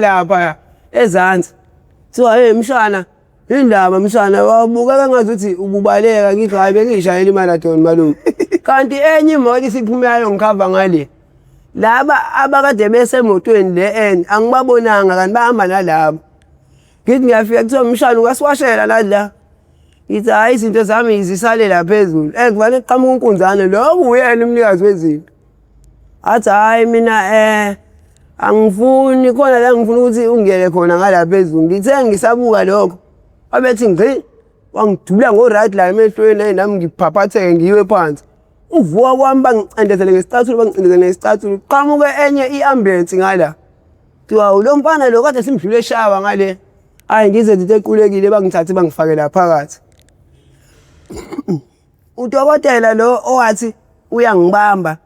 lapha ezansi kuthiwa hey mshana indaba mshana wabuka ngazuthi ububaleka ngithi hayi bengishayela imarathon malume kanti enye imoto isiphumayo ngikhava ngale laba abakade besemotweni le angibabonanga kanti bahamba nalabo ngithi ngiyafika kuthiwa mshana ukasiwashela la ngithi hayi izinto zami izisale la phezulu kufanele kuqhamuka unkunzane lo uyena umnikazi wezinto athi hayi mina angifuni khona la ngifuna ukuthi ungene khona ngala phezulu ngithe ngisabuka lokho abethi ngci wangidubula ngo-right la emehlweni nami ngiphaphatheke ngiwe phansi uvuka kwami bangicindezele ngesicathulo qhamuke enye i-ambulance ngala kuthiwa lo mfana lo kade simdlule eshawa ngale hayi ngize nje equlekile bangithathe bangifake la phakathi udokotela lo owathi uyangibamba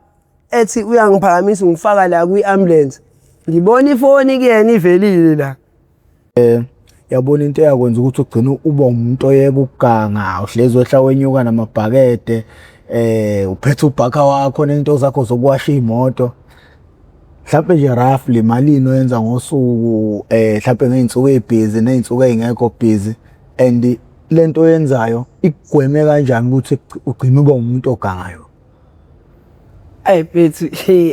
ethi uyangiphakamisa ungifaka la kwi-ambulance ngibona ifoni kuyena ivelile la yabona into yakwenza ukuthi ugcine uba umuntu oyeka ukuganga uhlezi wehla wenyuka namabhakede uphethe ubhaka wakho nento zakho zokuwasha imoto mhlawumbe nje roughly malini oyenza ngosuku mhlawumbe ngeinsuku ezibhizi neinsuku ezingekho busy and lento oyenzayo ikugweme kanjani ukuthi ugcine uba umuntu ogangayo ayi bethu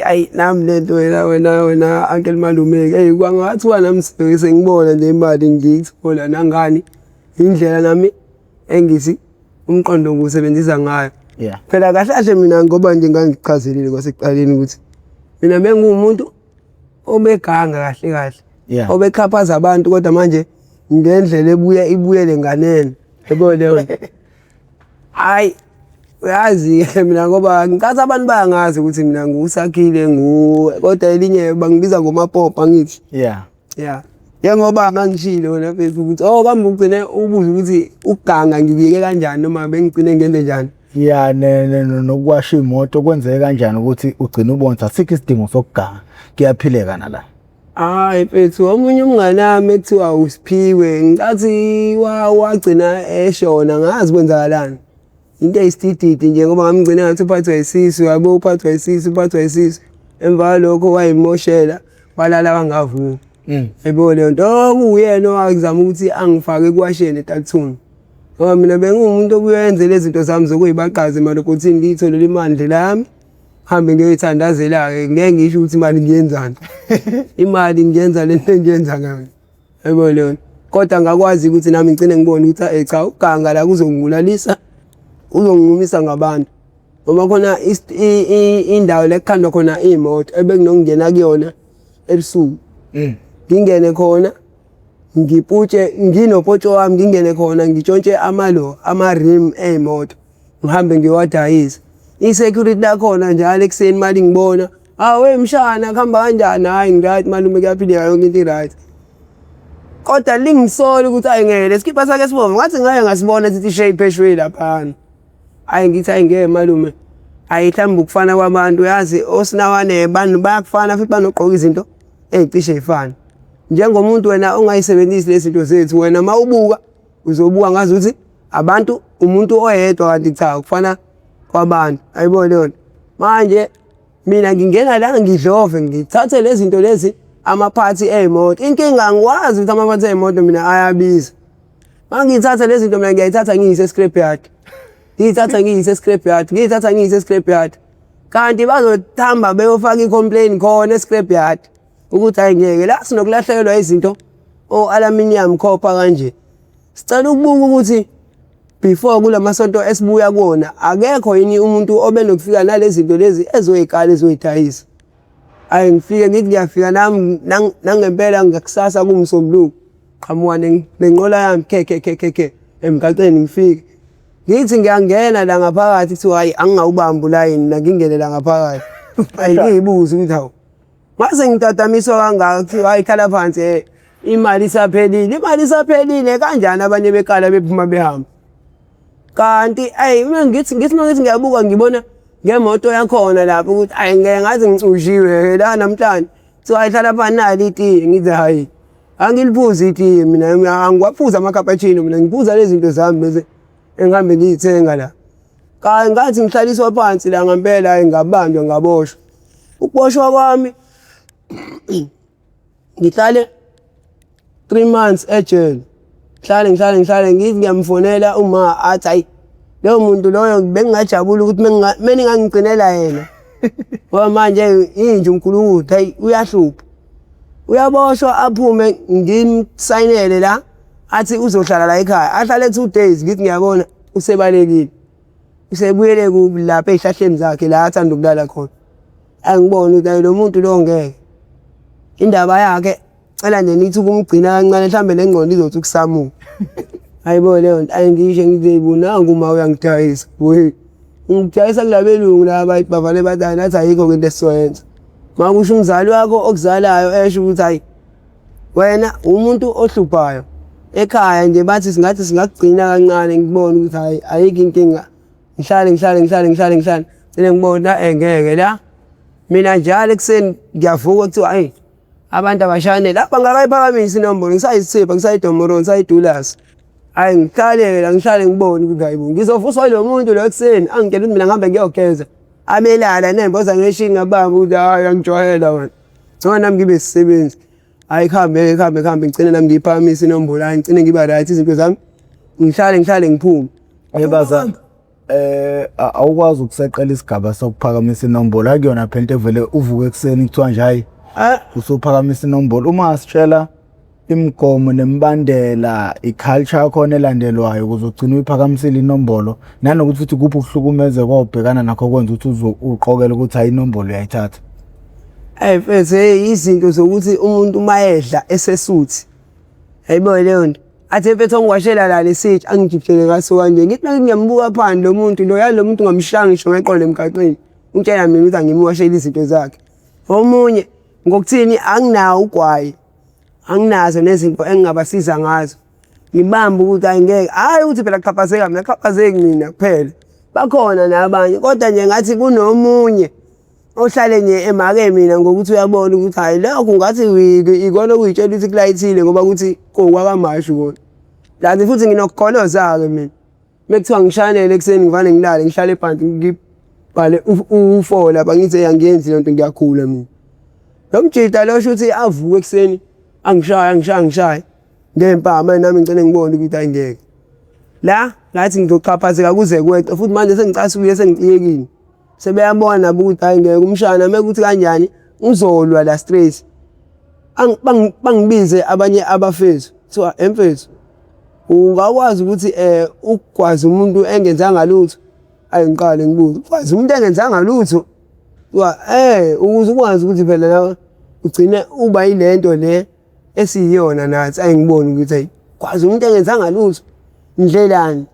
ayi nami lento wena uncle malume kwangathiwa nami sengibona nje imali ngiyithola nangani indlela nami engithi umqondo ngiwusebenzisa ngayo phela kahle kahle mina ngoba nje ngangichazelile kwasekuqaleni ukuthi mina bengumuntu obeganga kahle kahle obekhaphaza abantu kodwa manje ngendlela ibuyele nganene yebo leyo hayi uyazi mina ngoba ngikathi abantu bayangazi ukuthi mina ngusakhile kodwa elinye bangibiza ngomapopa ngithi ngoba ngangishilo wena mfethu ukuthi kambe ugcine ubuza ukuthi ukuganga ngibike kanjani noma bengigcine ngenze njani nokuwasha imoto kwenzeke kanjani ukuthi ugcine ubona asikho isidingo sokuganga kuyaphileka nala hayi mfethu omunye umngane wami ekuthiwa uSiphiwe ngicathi wagcina eshona ngazi kwenzakalani into eyistididi nje ngoba ngamgcina ngathi uphathwa isisu yabo uphathwa isisu emva lokho wayimoshela balala bangavuki yebo le nto okuyena owazama ukuthi angifake kuwasheni eTalthuni ngoba mina bengumuntu obuyenza lezi zinto zami zokuyibaqaza imali ukuthi ngiyitholele imali lami hambe ngiyithandazela ke ngeke ngisho ukuthi imali ngiyenzani imali ngiyenza lento engiyenza ngayo yebo le kodwa ngakwazi ukuthi nami ngicine ngibona ukuthi cha uganga la kuzongibulalisa uzongumisa ngabantu ngoba khona indawo lekhandwa khona imoto ebekunokungena kuyona ebusuku ngingene khona ngiputshe nginopoto wami ngingene khona ngitshontshe ama-rim ey'moto ngihambe ngiwadayisa i-security lakhona njalo ekuseni mali ngibona we mshana kuhamba kanjani hayi ngiright malume kuyaphileka yonke into i-right kodwa lingisola ukuthi hayi ngeke lesikipha sakhe sibomvu ngathi ngeke ngasibona sithi shape eshwe laphana hayi ngithi hayi ngeke malume ayihlambe ukufana kwabantu yazi osinawane abantu bayakufana futhi banogqoka izinto ezicishe ezifana njengomuntu wena ongayisebenzisi lezi zinto zethu wena mawubuka uzobuka ngazi ukuthi abantu umuntu oyedwa kanti cha kufana kwabantu ayibona leyo manje mina ngingena la ngidlove ngithathe lezi zinto lezi amaphathi ey'moto inkinga ngikwazi ukuthi amaphathi ey'moto mina ayabiza mangithatha lezi zinto mina ngiyayithatha ngiyise scrapyard ngiyithatha scrapyard kanti bazothamba beyofaka i-complaint khona e-scrapyard ukuthi hayi ngeke la sinokulahlekelwa izinto aluminium copper kanje sicela ukubuka ukuthi before kulamasonto esibuya kuwona akekho yini umuntu obenokufika nalezi zinto lezi ezoyikala ezoyidayisa hayi ngifike ngithi ngiyafika nami nangempela ngakusasa kumsombuluko qhamuka nenqola yami ke emgaqeni ngifike ngithi ngiyangena la ngaphakathi kuthiwa hayi angingawubambi ulayini ngingene la ngaphakathi ayibuza ukuthi hawu mase ngitataniswa kangaka kuthiwa hayi khala phansi imali isaphelile kanjani abanye beqala bephuma behamba kanti ngithi ngiyabuka ngibona ngemoto yakhona lapho ukuthi hayi ngeke ngaze ngicushiwe la namhlanje kuthiwa ayihlala phansi nali itiye ngithi hayi angiliphuzi itiye mina angiwaphuza ama-cappuccino mina ngiphuza lezi zinto zami bese engihambe ngiyithenga la kanti ngathi ngihlaliswa phansi la ngempela hayi ngabanjwa ngaboshwa ukuboshwa kwami ngihlale 3 months ejele. Ngihlale ngithi ngiyamfonela uma athi hayi leyo muntu loyo bengingajabula ukuthi meningangigcinela yena. Ngoba manje inje uNkulunkulu hayi uyahlupha. Uyaboshwa aphume ngimsayinele la athi uzohlala la ekhaya. Ahlale 2 days ngithi ngiyabona usebalekile. Usebuyele kubi lapha ezihlahleni zakhe la athanda ukulala khona. Angibona ukuthi lo muntu lo ngeke. Indaba yakhe cela nje nithi ukumgcina kancane mhlambe lengqondo izothi ukusamuka. Hayibo leyo nto ayingisho ngizeyibona nguma uyangidayisa. We ungidayisa kulabelungu laba bavale badala nathi ayikho into esizoyenza. Makusho umzali wakho okuzalayo esho ukuthi hayi wena umuntu ohluphayo ekhaya nje bathi singathi singakugcina kancane ngibone ukuthi hayi ayikho inkinga. Ngihlale sele ngibona engeke la mina njalo ekseni ngiyavuka kuthiwa hayi abantu abashane la bangakayiphakamisa inombolo ngisayisipha ngisayidomoroni sayidulasi. Hayi ngihlale ngibone ukuthi hayibo ngizofuswa lo muntu lo ekseni angitshela ukuthi mina ngihambe ngiyogeza amelala nemboza ngeshini ngabamba ukuthi hayi angijwayela wena. Ngcono nami ngibe sisebenzi. Hayi khambe ngicine nami ngiyiphakamisa inombolo hayi ngicine ngiba right izinto zami ngihlale ngiphume. Yebaza awukwazi ukuseqela isigaba sokuphakamisa inombolo akuyona phela into evele uvuke ekseni kuthiwa nje hayi usuphakamisa inombolo. Uma asitshela imigomo nemibandela iculture yakhona elandelwayo ukuze ugcine uyiphakamisile inombolo nanokuthi futhi kuphi ukuhlukumeze kwobhekana nakho kwenza ukuthi uqokele ukuthi hayi inombolo uyayithatha. Mfethu izinto zokuthi umuntu mayedla esesuthi. Hayibo leyo nto. Athe mfethu ongiwashela la lesithi angijipshele ngaso kanje. Ngithi ngiyambuka phansi lo muntu lo muntu ngamshanga ngisho ngeqolo emgaqweni. Utshela mina ukuthi angimwashela izinto zakhe. Omunye ngokuthini anginawo ugwayi. Anginazo nezinto engingabasiza ngazo. Ngibamba ukuthi ayingeke hayi ukuthi phela qaphazeka mina qaphazeki mina kuphela. Bakhona nabanye kodwa nje ngathi kunomunye ohlale nje emake mina ngokuthi uyabona ukuthi hayi lokho kungathi ikona okuyitshela ukuthi kulayithile ngoba ukuthi kokwakamashwi kona. Lathi futhi nginokugoloza ke mina. Mekuthiwa ngishanele ekseni ngivane ngilale ngihlale phansi ngibhale u4 lapha ngithi angiyenzi lento ngiyakhula mina. Lo mjida lo shuthi avuke ekseni angishaya ngempama nami ngicela ngibone ukuthi ayingeke. La ngathi ngizoqhaphazeka kuze kweqe futhi manje sengicasuke sengiciyekile. Sebeyabona ukuthi ayingeke umshana mekuthi kanjani uzolwa la stress. Bangibize abanye abafethu kuthiwa emfethu ungakwazi ukuthi ukwazi umuntu engenzanga lutho ayingiqale ngibuze ukwazi umuntu engenzanga lutho ukuze ukwazi ukuthi phela la ugcine uba yilento le esiyiyona nathi ayingiboni ukuthi hayi kwazi umuntu engenzanga lutho indlelani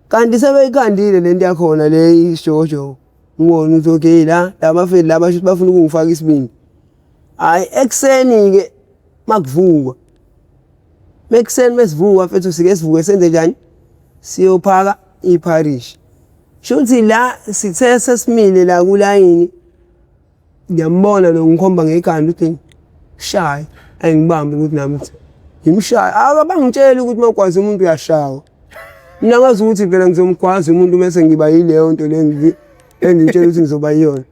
kanti sebeyikhandile lento yakhona le ishojo ngibona ukuthi okay la labafethu laba shithi bafuna ukungifaka isibindi. Hayi ekseni ke makuvukwa mekuseni mesivuka mfethu sike sivuke senze njani siyophaka iparish. Shuthi la sithe sesimile la kulayini ngiyambona lo ngikhomba ngekhanda ukuthi shaya ayingibambe ukuthi nami ngimshaya akabangitshela ukuthi makwazi umuntu uyashawa. Mina ngazi ukuthi phela ngizomgwaza umuntu bese ngiba yileyo nto le engitshela ukuthi ngizoba yiyona.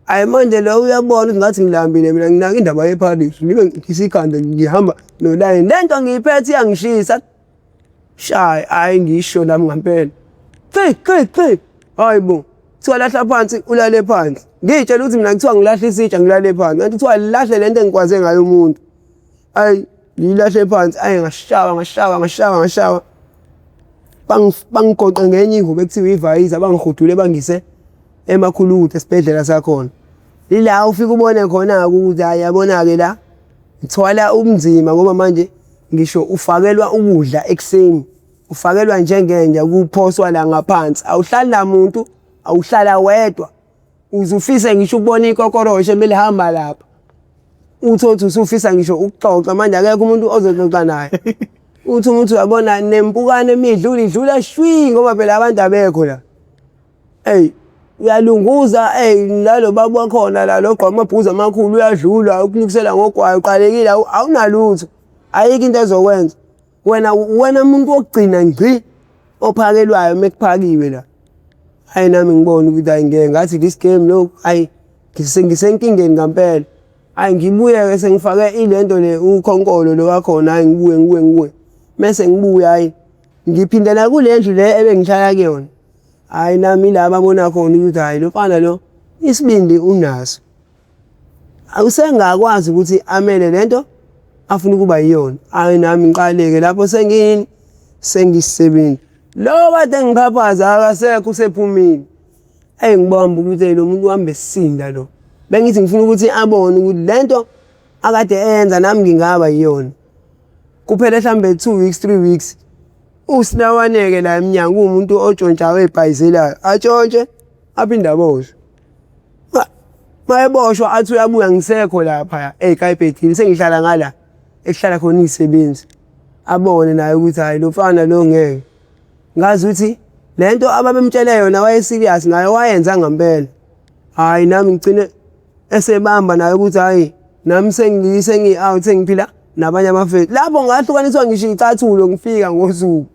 Hayi manje lo uyabona ukuthi ngathi ngilambile mina nginaka indaba yeParis ngibe ngisikhanda ngihamba nolayini lento ngiyiphethe iyangishisa shaya hayi ngisho nami ngempela hayibo kuthiwa lahla phansi ulale phansi ngitshela ukuthi mina kuthiwa ngilahle isitsha ngilale phansi kanti kuthiwa lahle lento engikwaze ngayo umuntu hayi ngilahle phansi ayi ngashawa bangigoqe ngenye ingubo ekuthiwa ivayisa bangihudule bangise emakhuluthe esibhedlela sakhona. Ila ufika ubone khona ukuthi ayabona ke la ngithwala ubunzima ngoba manje ngisho ufakelwa ukudla ekseni ufakelwa njengenja kuphoswa la ngaphansi awuhlali namuntu awuhlala wedwa uzufisa ngisho ukubona ikokoroshe belihamba lapha uthothi usufisa ngisho ukuxoxa manje akekho umuntu ozoxoxa naye. Uthi umuntu uyabona nempukane idlula shwi ngoba phela abantu abekho la. Uyalunguza nalo baba wakhona la lo gqwa amabhuzu amakhulu uyadlula ukunikisela ngogwayo uqalekile awunalutho ayikho into ezokwenza wena umuntu wokugcina ngci ophakelwayo mekuphakiwe la. Hayi nami ngibona ukuthi ayingeke ngathi this game lo hayi ngisenkingeni ngempela hayi ngibuye-ke sengifake ilento le ukhonkolo lo wakhona hayi ngibuye mese ngibuye hayi ngiphindela kule ndlu le ebengishaya kuyona hayi nami ila ababona khona ukuthi hayi lo mfana lo isibindi unaso awusengakwazi ukuthi amele lento afuna ukuba yiyona hayi nami ngiqaleke lapho sengisebenzi lo kade ngiphaphaza akasekho usephumile ngibamba ukuthi lo muntu uhambe sisinda lo bengithi ngifuna ukuthi abone ukuthi lento akade enza nami ngingaba yiyona kuphela mhlambe 2 weeks 3 weeks usinawaneke la eminyango umuntu otshontshawe ebhayizelayo atshontshe aphinde aboshwe mayeboshwa athi uyabuya ngisekho lapha eKaipetini sengihlala ngala ekuhlala khona izisebenzi abone naye ukuthi hayi lo mfana lo ngeke ngazi ukuthi lento ababemtshela yona waye serious naye wayenza ngempela hayi nami ngicine esebamba naye ukuthi hayi nami sengi out sengiphila nabanye abafethu lapho ngahlukaniswa ngisho icathulo ngifika ngosuku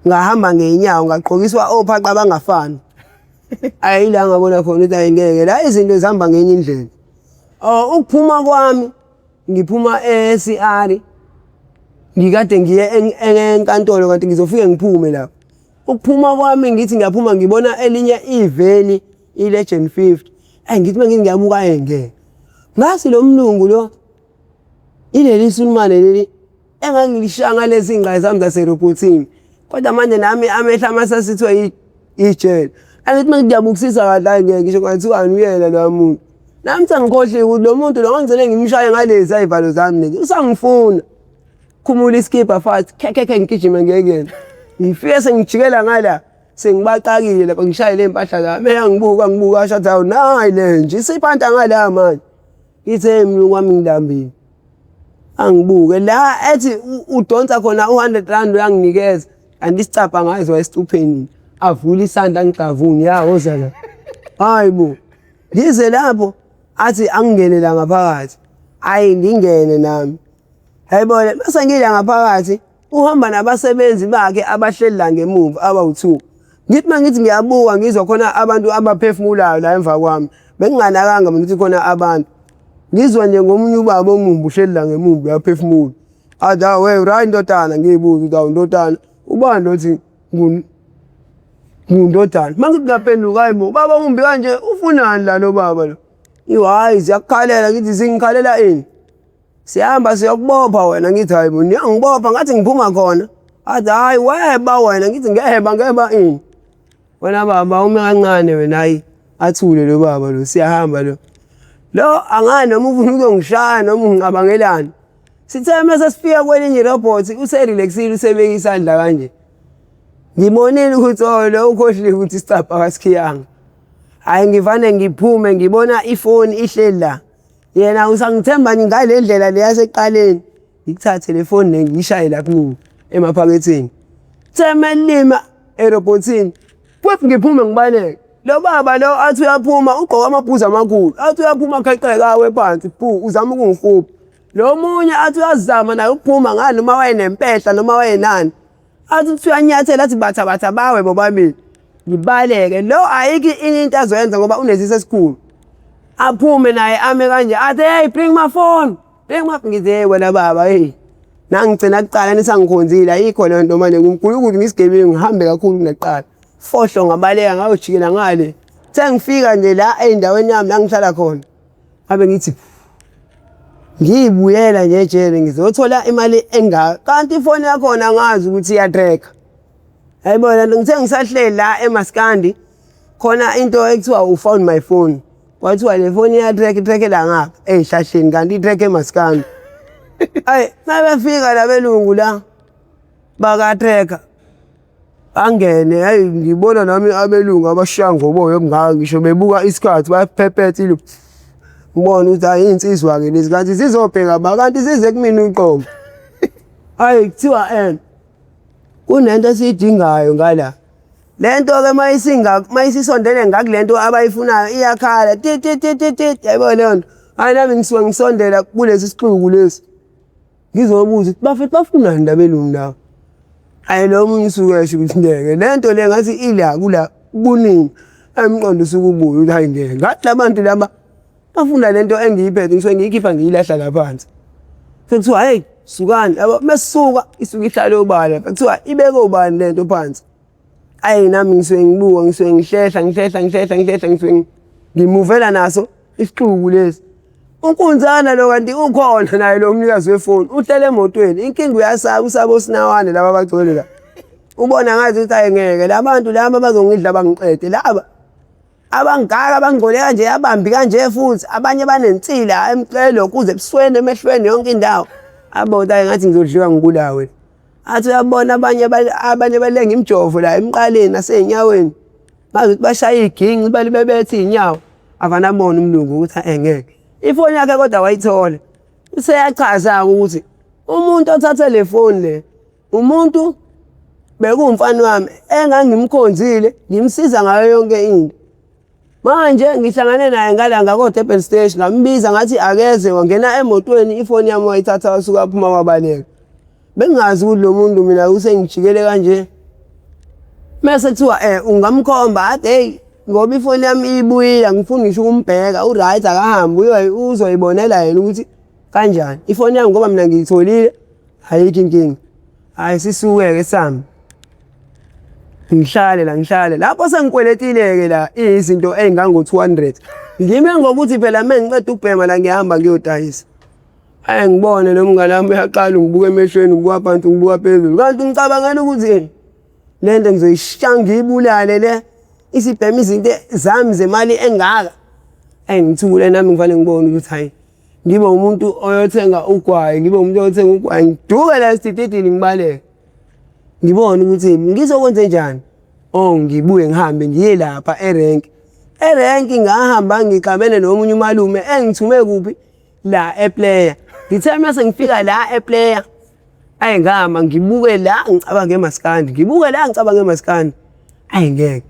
ngahamba ngeenyawo ngaqhokiswa ophaqa bangafani ayila ngabona khona ukuthi ayingeke la izinto zihamba ngenye indlela ukuphuma kwami ngiphuma eCR ngikade ngiye enkantolo kanti ngizofika ngiphume lapho ukuphuma kwami ngithi ngiyaphuma ngibona elinye iveni iLegend 50 ngithi mangithi ngiyabuka ngeke ngasi lo mlungu lo ileli sulumane leli engangilishanga lezi ingqayi zami zaserobotini kodwa manje nami amehla amasasithwe ijele angithi mangiyabukisisa kahle ngeke ngisho ngathiwa uyela lo muntu nami sengikhohle ukuthi lo muntu lo ngangizele ngimshaye ngalezi ayivalo zami nje usangifuna khumula iskipper fast khekhe ngigijima ngekena ngifike sengijikela ngala sengibaqakile lapha ngishaye le mpahla zami ngibuka shathi awu nayi le nje isiphanta ngala manje ithe mlungu wami ngidambile angibuke la ethi udonsa khona u100 uyanginikeza andisicapha ngazo esitupheni avula isandla ngicavuni yawoza la hayibo ngize lapho athi angingene la ngaphakathi ayi ngingene nami hayibona bese ngila ngaphakathi uhamba nabasebenzi bakhe abahleli la ngemuva abawu2 ngithi mangithi ngiyabuka ngizwa khona abantu abaphefumulayo la emva kwami benginganakanga ukuthi khona abantu ngizwa nje ngomunye ubaba omumbu uhleli la ngemuva uyaphefumula athi we right ndodana ngiyibuza ukuthi awundodana ubani lothi ngundodana mangithi ngaphenduka hayibo baba umbi kanje ufunani la lo baba lo ihayi ziyakukhalela ngithi zingikhalela ini siyahamba siyokubopha wena ngithi hayibo ngiyangibopha ngathi ngiphuma khona athi hayi weba wena ngithi ngeba ini wena baba uma kancane wena hayi athule lo baba lo siyahamba lo angani noma ufuna ukungishaya noma ungicabangelani sithe mase sifika kwelinye robot userelaxile usebeka isandla kanje ngibonile ukuthi lo ukhohlile ukuthi stop akasikiyanga hayi ngivane ngiphume ngibona ifoni ihleli la yena usangithemba ngale ndlela le yaseqaleni ngikuthathe le phone ngiyishaye lapha mina emaphaketheni themelima erobotini futhi ngiphume ngibaleke lo baba lo athi uyaphuma ugqoka amabhuzu amakhulu athi uyaphuma khaqekawe phansi uzama ukungihupha lo munye athi uyazama naye ukuphuma ngani noma wayenempehla noma wayenani athi uyanyathela athi batha bawe bobabili ngibaleke lo ayiki into azoyenza ngoba unesise esikhulu aphume naye ame kanje athi hey bring my phone ngithi hey wena baba hey nangigcina kuqala nisangikhonzile ayikho le nto manje ngimkhulu ukuthi ngisigebile ngihambe kakhulu kuneqala fohlo ngabaleka ngayojikela ngale sengifika nje la endaweni yami la ngihlala khona abe ngithi ngiyibuyela nje ejele ngizothola imali engaka kanti ifoni yakho ngazi ukuthi iyatracker hayibona ngithe ngisahleli la eMaskandi khona into ekuthiwa found my phone kwathiwa le phone iyatrackela ngapha ezihlahleni kanti itrack eMaskandi hayi mabefika labelungu la baka tracker angene hayi ngibona nami abelungu abashango boye ngaka ngisho bebuka isikhathi bayaphephethe lo ngibona ukuthi hayi insizwa ke lezi kanti sizobheka ba kanti size kumina uqobo hayi kuthiwa kunento esiyidingayo ngala lento ke mayisisondele ngakulento abayifunayo iyakhala yabo lento hayi nami ngisuka ngisondela kulesi sixuku lesi ngizobuza ukuthi bafethu bafuna indabelungu la hayi lo munye usuke esho ukuthi ngeke lento le ngathi ila kula kuningi emqondo usukubuya ukuthi hayi ngeke ngathi labantu laba bafunda lento engiyiphethe ngisuke ngiyikhipha ngiyilahla la phansi. Sekuthiwa hey sukani yabo mesisuka isuke ihlale obala kuthiwa ibeke obani lento phansi. Ayi nami ngisuke ngibuka ngisuke ngihlehla ngisuke ngimuvela naso isixuku lesi. Unkunzana lo kanti ukhona naye lo mnikazi wefoni uhlele emotweni inkinga uyasaba usaba osinawane laba abagcwele la. Ubona ngathi uthi ayengeke labantu laba bazongidla bangiqede laba abangaka abangcole kanje abambi kanje futhi abanye banensila emcelo kuze ebusweni emehlweni yonke indawo abona ngathi ngizodliwa ngibulawe. Athi uyabona abanye balenga imjovo la emqaleni naseyinyaweni bazi ukuthi bashaya iginci balibebethe inyawo avanabona umlungu ukuthi engeke. Ifoni yakhe kodwa wayithola. Useyachaza ukuthi umuntu othathe le phone le umuntu bekumfana wami engangimkhonzile ngimsiza ngayo yonke into. Manje ngihlangane naye ngalanga ko Durban Station ngambiza ngathi akeze wangena emotweni ifoni yami wayithatha wasuka phuma wabaleka. Bengazi ukuthi lo muntu mina usengijikele kanje. Mase kuthiwa ungamkhomba athi hey ngoba ifoni yami ibuyile ngifuna ngisho ukumbheka uright akahambi uzoyibonela yena ukuthi kanjani. Ifoni yami ngoba mina ngiyitholile ayikho inkinga. Hayi sisuke-ke sami. Ngihlale lapho sengikweletile-ke la izinto ey'ngango 200 ngime ngokuthi phela mengiceda ukubhema la ngihamba ngiyodayisa. Ngibone lo mngane wami uyaqala ngibuka emehlweni ngibuka phansi ngibuka phezulu kanti ngicabangela ukuthi lento ngizoyishiya ngiyibulale le isibhema izinto zami zemali engaka. Ngithule nami ngivale ngibone ukuthi hayi ngibe umuntu oyothenga ugwayi ngiduke la esitidini ngibaleke. Ngibona ukuthi ngizokwenza njani. Ngibuye ngihambe ngiye lapha erank. Erank ngahamba ngiqabene nomunye umalume engithume kuphi la eplayer. Ngithe mase ngifika la eplayer ngihamba ngibuke la ngicabange emaskandi. Ngibuke la ngicabange emaskandi. Ngeke.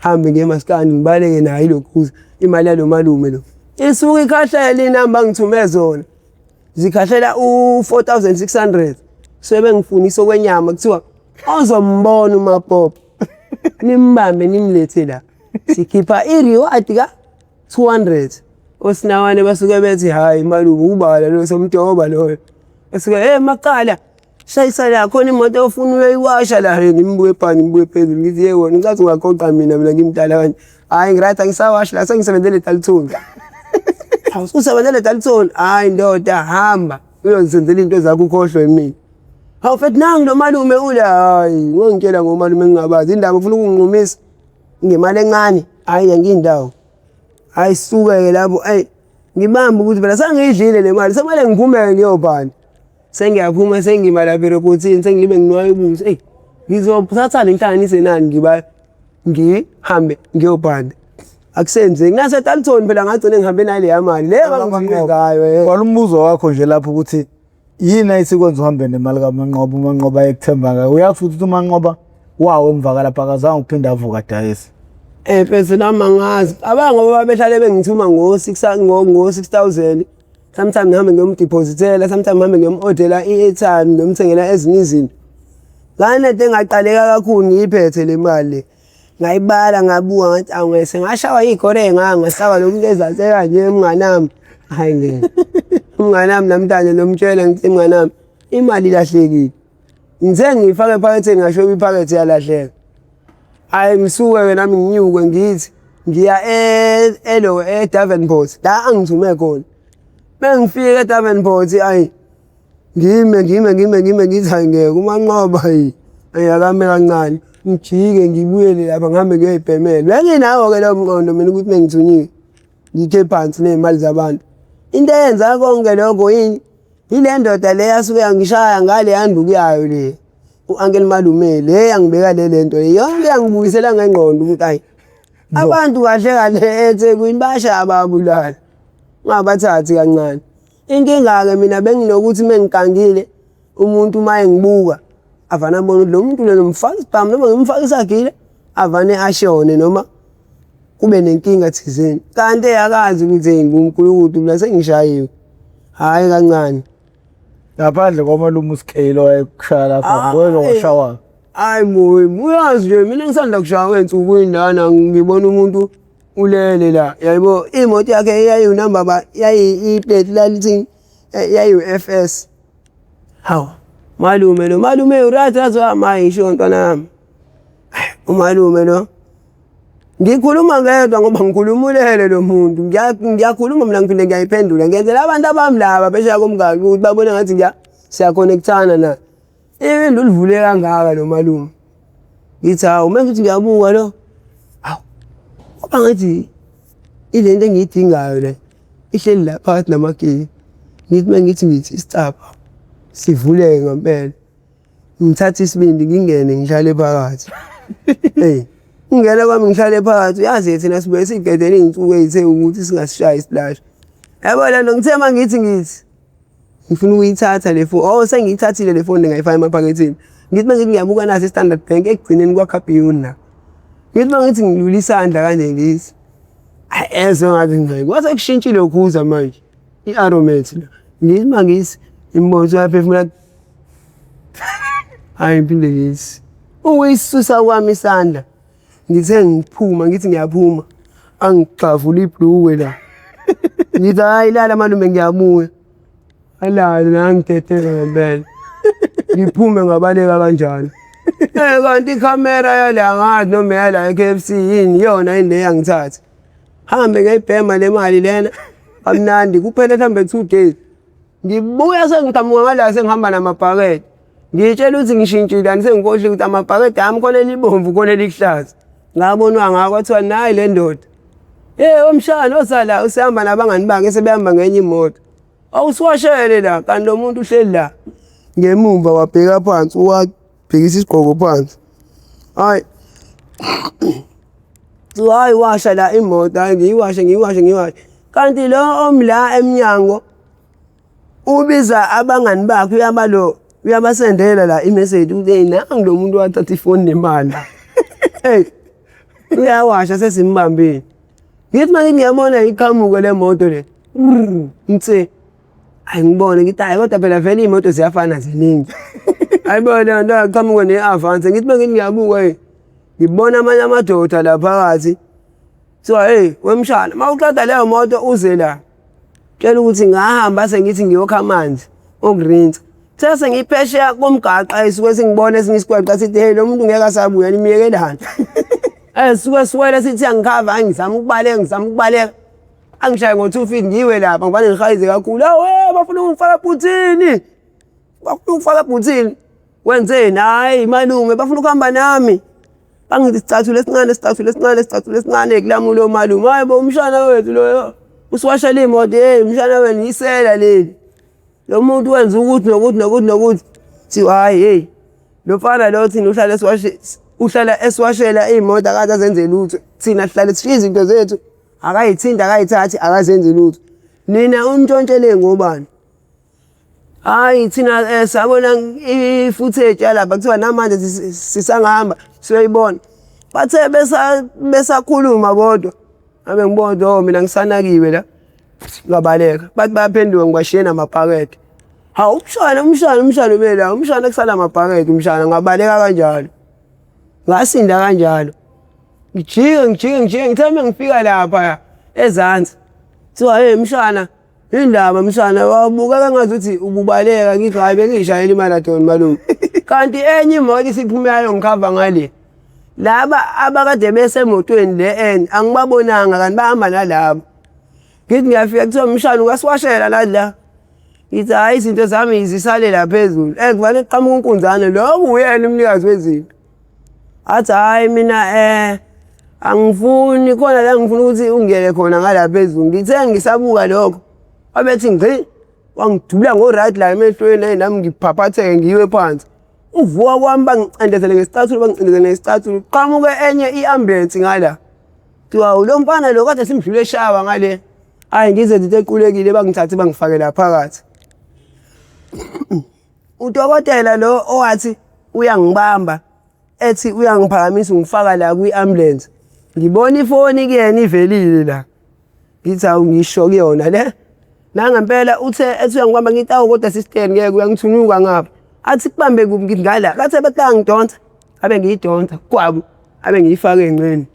Hambe ngiye emaskandi ngibaleke nayo lokhuza imali yalo malume lo. Isuke ikhahlela inamba ngithume zona. Zikhahlela u4600. Sebengifuna isokwenyama kuthiwa ozombona uMapopo nimbambe nimlethe la sikhipha i-reward ka 200 osinawane basuke bethi hayi malume ubala lo somdoba loyo basuke maqala shayisa la khona imoto ofuna uyiwasha la ngimbuye phani ngibuye phezulu ngithi yewona ngikathi ungaqoqa mina ngimdala kanje hayi ngirathi angisawasha la sengisebenzele Dalton usebenzele Dalton hayi ndoda hamba uyozenzela into zakho ukhohlwe mina. Hawu mfethu nangu lo malume ula hayi ngongitshela ngomalume engingabazi indaba ufuna ukungiqhumisa ngemali encane hayi ngiyindawo hayi suke lapho ngibamba ukuthi phela sangiyidlile le mali semali ngiphume ngiyobhanda sengiyaphuma sengima lapha erobothini sengibe nginwaye ubuthi ngizophatha lenhlanganise nani ngihambe ngiyobhanda akusenzeki nase Dalton phela ngagcina ngihambe nale yamali le ngayo kwalumbuzo wakho nje lapho ukuthi yini ayisikwenza uhambe nemali kaManqoba uManqoba ekuthemba uyathi ukuthi uManqoba wawo emvakala phakazange uphinda avuka dayisi. Phela nami ngazi abangoba behlale bengithuma ngo6000 sometimes ngihambe ngiyomdepositela sometimes ngihambe ngiyomordela i-airtime ngiyomthengela ezinye izinto. Ngane into engaqaleka kakhulu ngiyiphethe le mali ngayibala ngabuka ngathi awungese ngashawa igore ngasaba lomuntu ezase kanje emnganami hayi ngeke umnganami namhlanje nomtshela ngithi mnganami imali ilahlekile ngithe ngifake ephaketheni ngasho iphakethe yalahleka. Hayi ngisuke nami nginyuke ngithi ngiya eDavernport la angithume khona. Mengifika eDavernport ngime ngithi hayi ngeke uManqoba akame kancane ngijike ngibuyele lapha ngihambe ngiyoyibhemela. Benginawo-ke lowo mqondo mina ukuthi mengithunyiwe ngikhe phansi ney'mali zabantu. Into eyenza konke lokho yini ile ndoda le yasuke yangishaya ngale yanduku yayo le u-Uncle Malume le yangibeka lento yonke yangibuyisela ngengqondo ukuthi hayi abantu kahle eThekwini bashaya ababulala ngabathathi kancane. Inkinga-ke mina benginokuthi mengigangile umuntu maye ngibuka avana abona ukuthi lo muntu lo mfaka isibhamu noma ngimfaka isagile avane ashone noma kube nenkinga thizeni kanti akazi ukuthi nguNkulunkulu mina sengishayiwe hayi kancane. Ngaphandle kwamalume uScale wayekushaya lapha wena washawa. Hayi moyi uyazi nje mina ngisanda kushaya ensukwini lana ngibona umuntu ulele la yabo imoto yakhe yayunamba ba yayi-plate lalithi yayi-FS. Hawu malume uright azwa ngisho ntwana yami. Umalume lo ngikhuluma ngedwa ngoba ngikhulumulele lo muntu ngiyakhuluma mina ngiphinde ngiyayiphendula ngenzela abantu abami laba besha komngaki ukuthi babone ngathi siya-connectana na livule kangaka lo malume. Ngithi hawu mengithi ngiyabuka lo hawu ngoba ngathi ilento engiyidingayo le ihleli la phakathi namageki. Ngithi stop sivuleke ngempela ngithatha isibindi ngingene ngihlale phakathi. Hey ngingena kwami ngihlale phakathi uyazi thina sibuye sigedele iy'nsuku ey'the ukuthi singasishayi isiplashi. Yabo lento ngithe mangithi ngifuna ukuyithatha le phone sengiyithathile le phone ngayifaka emaphaketheni. Ngithi mangithi ngiyabuka naso i-Standard Bank ekugcineni kwaKhabhiyuni la. Ngithi mangithi ngilula isandla kanje ngithi ezwe ngathi ngeke kwase kushintshile ukhuza manje i-aromat la. Ngithi mangithi imbozo yaphefumula hayi ngiphinde ngithi uyisusa kwami isandla. Ngithe ngiphuma ngithi ngiyaphuma angixavula ibhluwe la. Ngithi hayi lala malume ngiyabuya alala nangithetheka ngempela ngiphume ngabaleka kanjani. Kanti ikhamera yala ngathi noma yala e-KFC yini yona le yangithatha hambe ngayibhema le mali lena kamnandi kuphela mhlambe 2 days ngibuya sengiqhamuka ngala sengihamba namabhakede ngitshela ukuthi ngishintshile angisengikhohle ukuthi amabhakede ami khona libomvu khona lihlaza ngabonwa ngako kwathiwa nayi le ndoda omshana osala usihamba nabangani bakhe sebehamba ngenye imoto awusiwashele la kanti lo muntu uhleli la ngemumva wabheka phansi wabhekisa isigqoko phansi hayi hayi washa la imoto hayi ngiyiwashe kanti lo omla emnyango ubiza abangani bakhe uyabasendela la imessage uthi nangu lo muntu wathatha ifoni nemali. Hey uyawasha sesimbambile. Ngithi manje ngiyabona iqhamuko le moto le ngithe ngibone ngithi hayi kodwa phela vele iy'moto ziyafana ziningi. Ayibona nto aqhamuke ne-Avance ngithi manje ngiyabuka ngibona amanye amadoda la phakathi kuthiwa wemshana mawuqeda leyo moto uze la tshela ukuthi ngahamba sengithi ngiyokha amanzi okurinsa. Sese ngiphesheya komgaqa esuke singibona esinye isigwaqo sithi lo muntu ngeke asabuya nimiyekelana. Suke siwele sithi angikhava ngizama ukubaleka angishaye ngo-2 feet ngiwe lapha ngivane ngihayize kakhulu bafuna ukungifaka ebhuthini wenzeni hayi malume bafuna ukuhamba nami bangithi sicathulo esincane kulamulo malume hayi bo umshana wethu lo usiwashela imoto umshana wenu yisela leli lo muntu wenza ukuthi nokuthi thiwa hayi lo mfana lo thina uhlala esiwashela imoto akaze azenze lutho thina sihlale sishiya izinto zethu akayithinta akayithathi akazenzi lutho nina untshontshele ngobani. Hayi thina sabona i-footage yalapha kuthiwa namanje sisangahamba siyoyibona bathe besakhuluma bodwa abe ngibona mina ngisanakiwe la ngabaleka bathi bayaphenduka ngibashiye namabhakede. Hawu umshana ubela umshana kusala amabhakede umshana ngabaleka kanjalo ngasinda kanjalo ngijike ngithe ngifika lapha ezansi kuthiwa mshana indaba mshana wabuka ngazuthi ububaleka ngithi hayi bengishayela imarathon malume. Kanti enye imoto isiphumelayo ngikhava ngale laba abakade besemotweni le angibabonanga kanti bahamba nalabo. Ngithi ngiyafika kuthiwa mshana ungasiwashela la ngithi hayi izinto zami zisale la phezulu kuvane kuqhamuka unkunzane lo uyena umnikazi wezinto athi hayi mina angifuni khona la ngifuna ukuthi ungene khona ngala phezulu. Ngithe ngisabuka lokho abethi ngci wangidubula ngo-right la emehlweni nami ngiphaphatheke ngiwe phansi uvuka kwami bangicindezele ngesicathulo qhamuke enye i-ambulance ngala kuthiwa lo mfana lo kade simdlule eshawa ngale hayi ngize into equlekile bangithathe bangifake la phakathi. Udokotela lo owathi uyangibamba ethi uyangiphakamisa ungifaka la kwi-ambulance ngibona ifoni kuyena ivelile la ngithi awu ngisho kuyona le nangempela ethi uyangibamba ngithi awu kodwa sister ngeke uyangithunuka ngapha athi kubambe kuphi ngithi ngala bathe betanga ngidonsa abe ngiyidonsa kwabu abe ngiyifaka engceni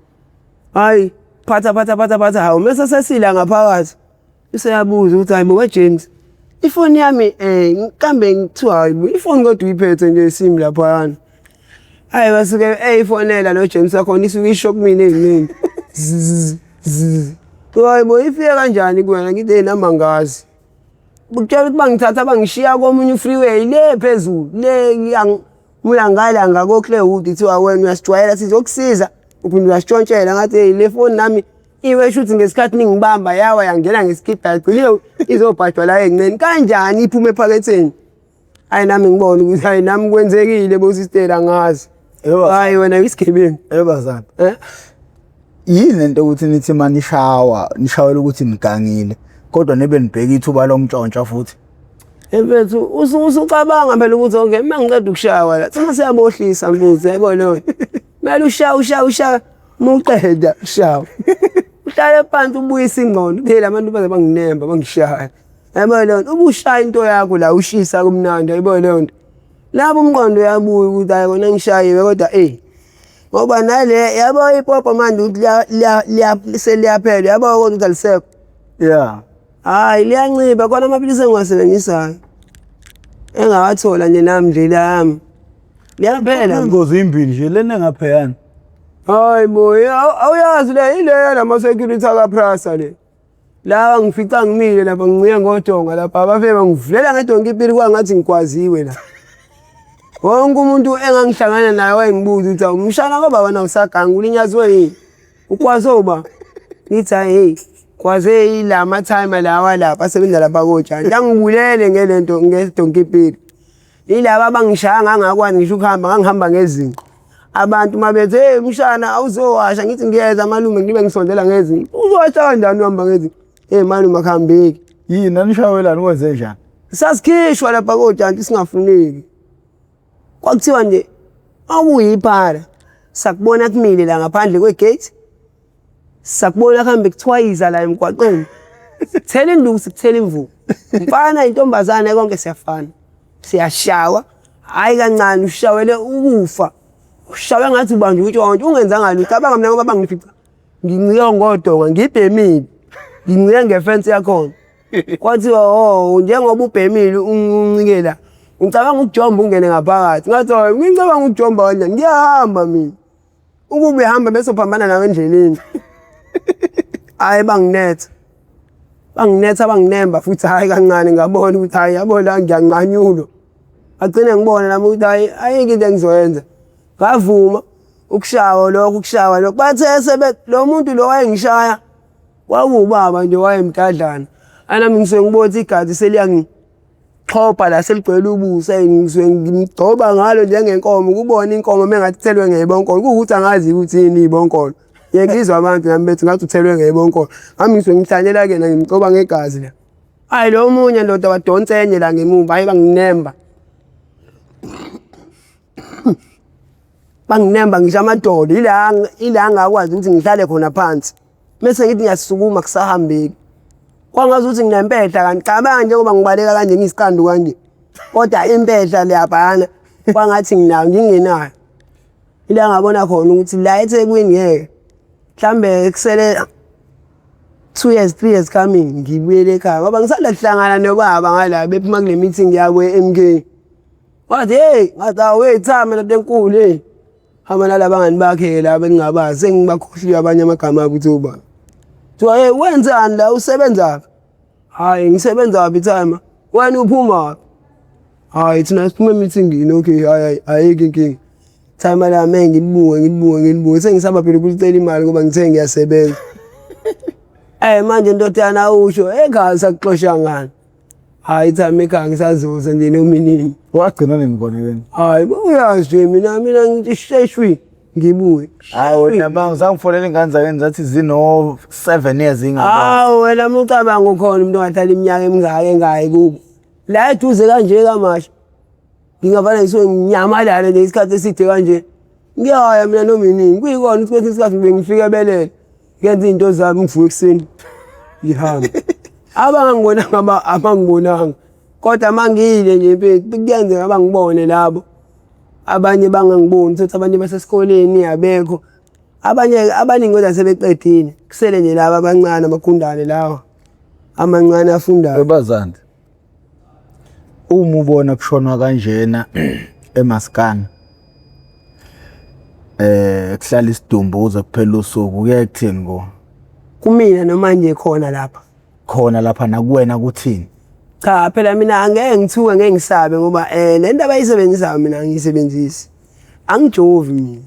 hayi phatha hawu mase sesila ngaphakathi useyabuza ukuthi hayi bo James ifoni yami ngikambe ngithiwa hayi ifoni kodwa uyiphethe nje isim lapha hayi basuke ifonela lo James akhona isuke ishock mina eziningi hayi bo ifike kanjani kuwena ngithi noma ngazi ukutshela ukuthi bangithatha bangishiya komunye freeway le phezulu le ngiyangala ngakoklewood ithiwa wena uyasijwayela sizokusiza uphinde uyasitshontshela ngathi le phone nami iwe shuthi ngesikhathi ningibamba yawa yangena ngesikipha yagciliwe izobhadwa la encane kanjani iphume ephaketheni hayi nami ngibona ukuthi hayi nami kwenzekile bo sister angazi hayi wena isigebengu bazana yini lento ukuthi nithi nishawela ukuthi nigangile kodwa nebe nibheka ithuba lomntshontsha futhi emfethu usucabanga phela ukuthi okay mangiceda ukushawa la thina siyabohlisa mbuzi yayibona manje ushawa muqeda ushawa uhlale phansi ubuyisa ingqondo phela abantu baze banginemba bangishaya yayibona ubushaya into yakho la ushisa kumnandi yayibona lonto labo umqondo yabuya ukuthi hayi kona ngishayiwe kodwa ngoba nale yabo ipopo manje ukuthi seliyaphela yabo kodwa ukuthi alisekho yeah hayi liyanciba khona amaphilisi engiwasebenzisayo engawathola nje nami nje lami liyaphela ingozi imbili nje lena ngapheyana hayi boy awuyazi le ile lama security akaprasa le la ngifica ngimile lapha nginciye ngodonga lapha abafike bangivulela ngedonga ipili kwangathi ngikwaziwe la wonke umuntu engangihlangana naye wayengibuza ukuthi umshana kababa na usaganga ulinyazwe yini ukwazoba nithi hey kwaze ilama time lawa lapha asebenza lapha koJani ngangibulele ngelento ngedonki ipili ilaba abangishaya ngangakwazi ngisho ukuhamba ngangihamba ngezinqa abantu mabethe hey mshana awuzowasha ngithi ngiyeza malume ngibe ngisondela ngezinqa uzowasha kanjani uhamba ngezinqa hey malume akuhambeki yini nanishawelana kwenze njani sasikhishwa lapha koJani singafuneki kwakuthiwa nje awuyiphala sakubona kumile la ngaphandle kwegate sakubona kuhambe kuthiwayiza la emgwaqeni sithela induku sikuthela imvubu mfana intombazane konke siyafana siyashawa hayi kancane ushawele ukufa ushawe ngathi ubanje utshontshe ungenzanga lutho abanga ngoba bangifica nginciye ngodonga ngibhemile nginciye ngefence yakhona kwathiwa njengoba ubhemile uncike la ngicabanga ukujomba ungene ngaphakathi ngathi ngicabanga ukujomba kanjani ngiyahamba mina ukube ehamba bese uphambana nawe endleleni hayi banginetha banginemba futhi hayi kancane ngabona ukuthi hayi yabona ngiyanqanyulo agcine ngibona nami ukuthi hayi ayike into engizoyenza ngavuma ukushawa lokho bathe sebe lo muntu lo wayengishaya wawubaba nje wayemkadlana anami ngisuke ngibothi igazi seliyangixhopha la seligcwele ubuso ngisuke ngigcoba ngalo njengenkomo kubona inkomo mengathelwe ngebonkolo ukuthi angazi ukuthi yini ibonkolo ngizwa abantu nami bethi ngathi uthelwe ngebonkolo ngami ngisuke ngihlanyela ke ngigcoba ngegazi la hayi lo munye ndoda wadonsenye la ngemumva hayi banginemba ngisho amadolo ila ngakwazi ukuthi ngihlale khona phansi bese ngithi ngiyasukuma kusahambeki kwangazi ukuthi nginempehla kanti cabanga njengoba ngibaleka kanje ngisiqandu kanje kodwa impehla leyabhana kwangathi nginayo ngingenayo ila ngabona khona ukuthi la eThekwini ngeke mhlambe kusele 2 years 3 years coming ngibuyele ekhaya ngoba ngisanda kuhlangana nobaba ngala bephuma kule meeting yabo eMK wathi hey ngathi away time la tenkulu hamana labangani bakhe la bengingabazi sengibakhohliwe abanye amagama abo ukuthi uba so hey wenzani la usebenza hayi ngisebenza aphi time wena uphuma hayi thina siphuma meeting okay hayi ayike inkingi time la ngilibuke sengisaba phela ukucela imali ngoba ngithe ngiyasebenza manje ndodana usho ekhaya sakuxosha ngani hayi time ekhaya ngisazuza nje nominini wagcina ningibonekeni hayi uyazi mina ngisheshwi ngibuye hayi wena bangizangifonela ingane zakhe ngizathi zino 7 years ingaba wena ucabanga ukhona umuntu ongahlala iminyaka emingaka engayi kubo la eduze kanje kamasha ngingavana ngisuke nginyamalala nje isikhathi eside kanje ngiyaya mina nominini kuyikona ukuthi kwesinye isikhathi ngifike ebelele ngenza izinto zami ngivuke ekseni ngihamba abangibonanga kodwa mangile nje mfethu kuyenzeka abangibone labo abanye bangangiboni ukuthi abanye basesikoleni abekho abaningi kodwa sebeqedile kusele nje laba abancane abakhundane lawa amancane afundayo. Webazana uma ubona kushonwa kanjena eMaskandi kuhlala isidumbuzo kuphela usuku kuyakuthini ko Kumina noma nje khona lapha nakuwena kuthini? cha phela mina angeke ngithuke ngeke ngisabe ngoba lento abayisebenzisayo mina ngiyisebenzisi angijovi mina.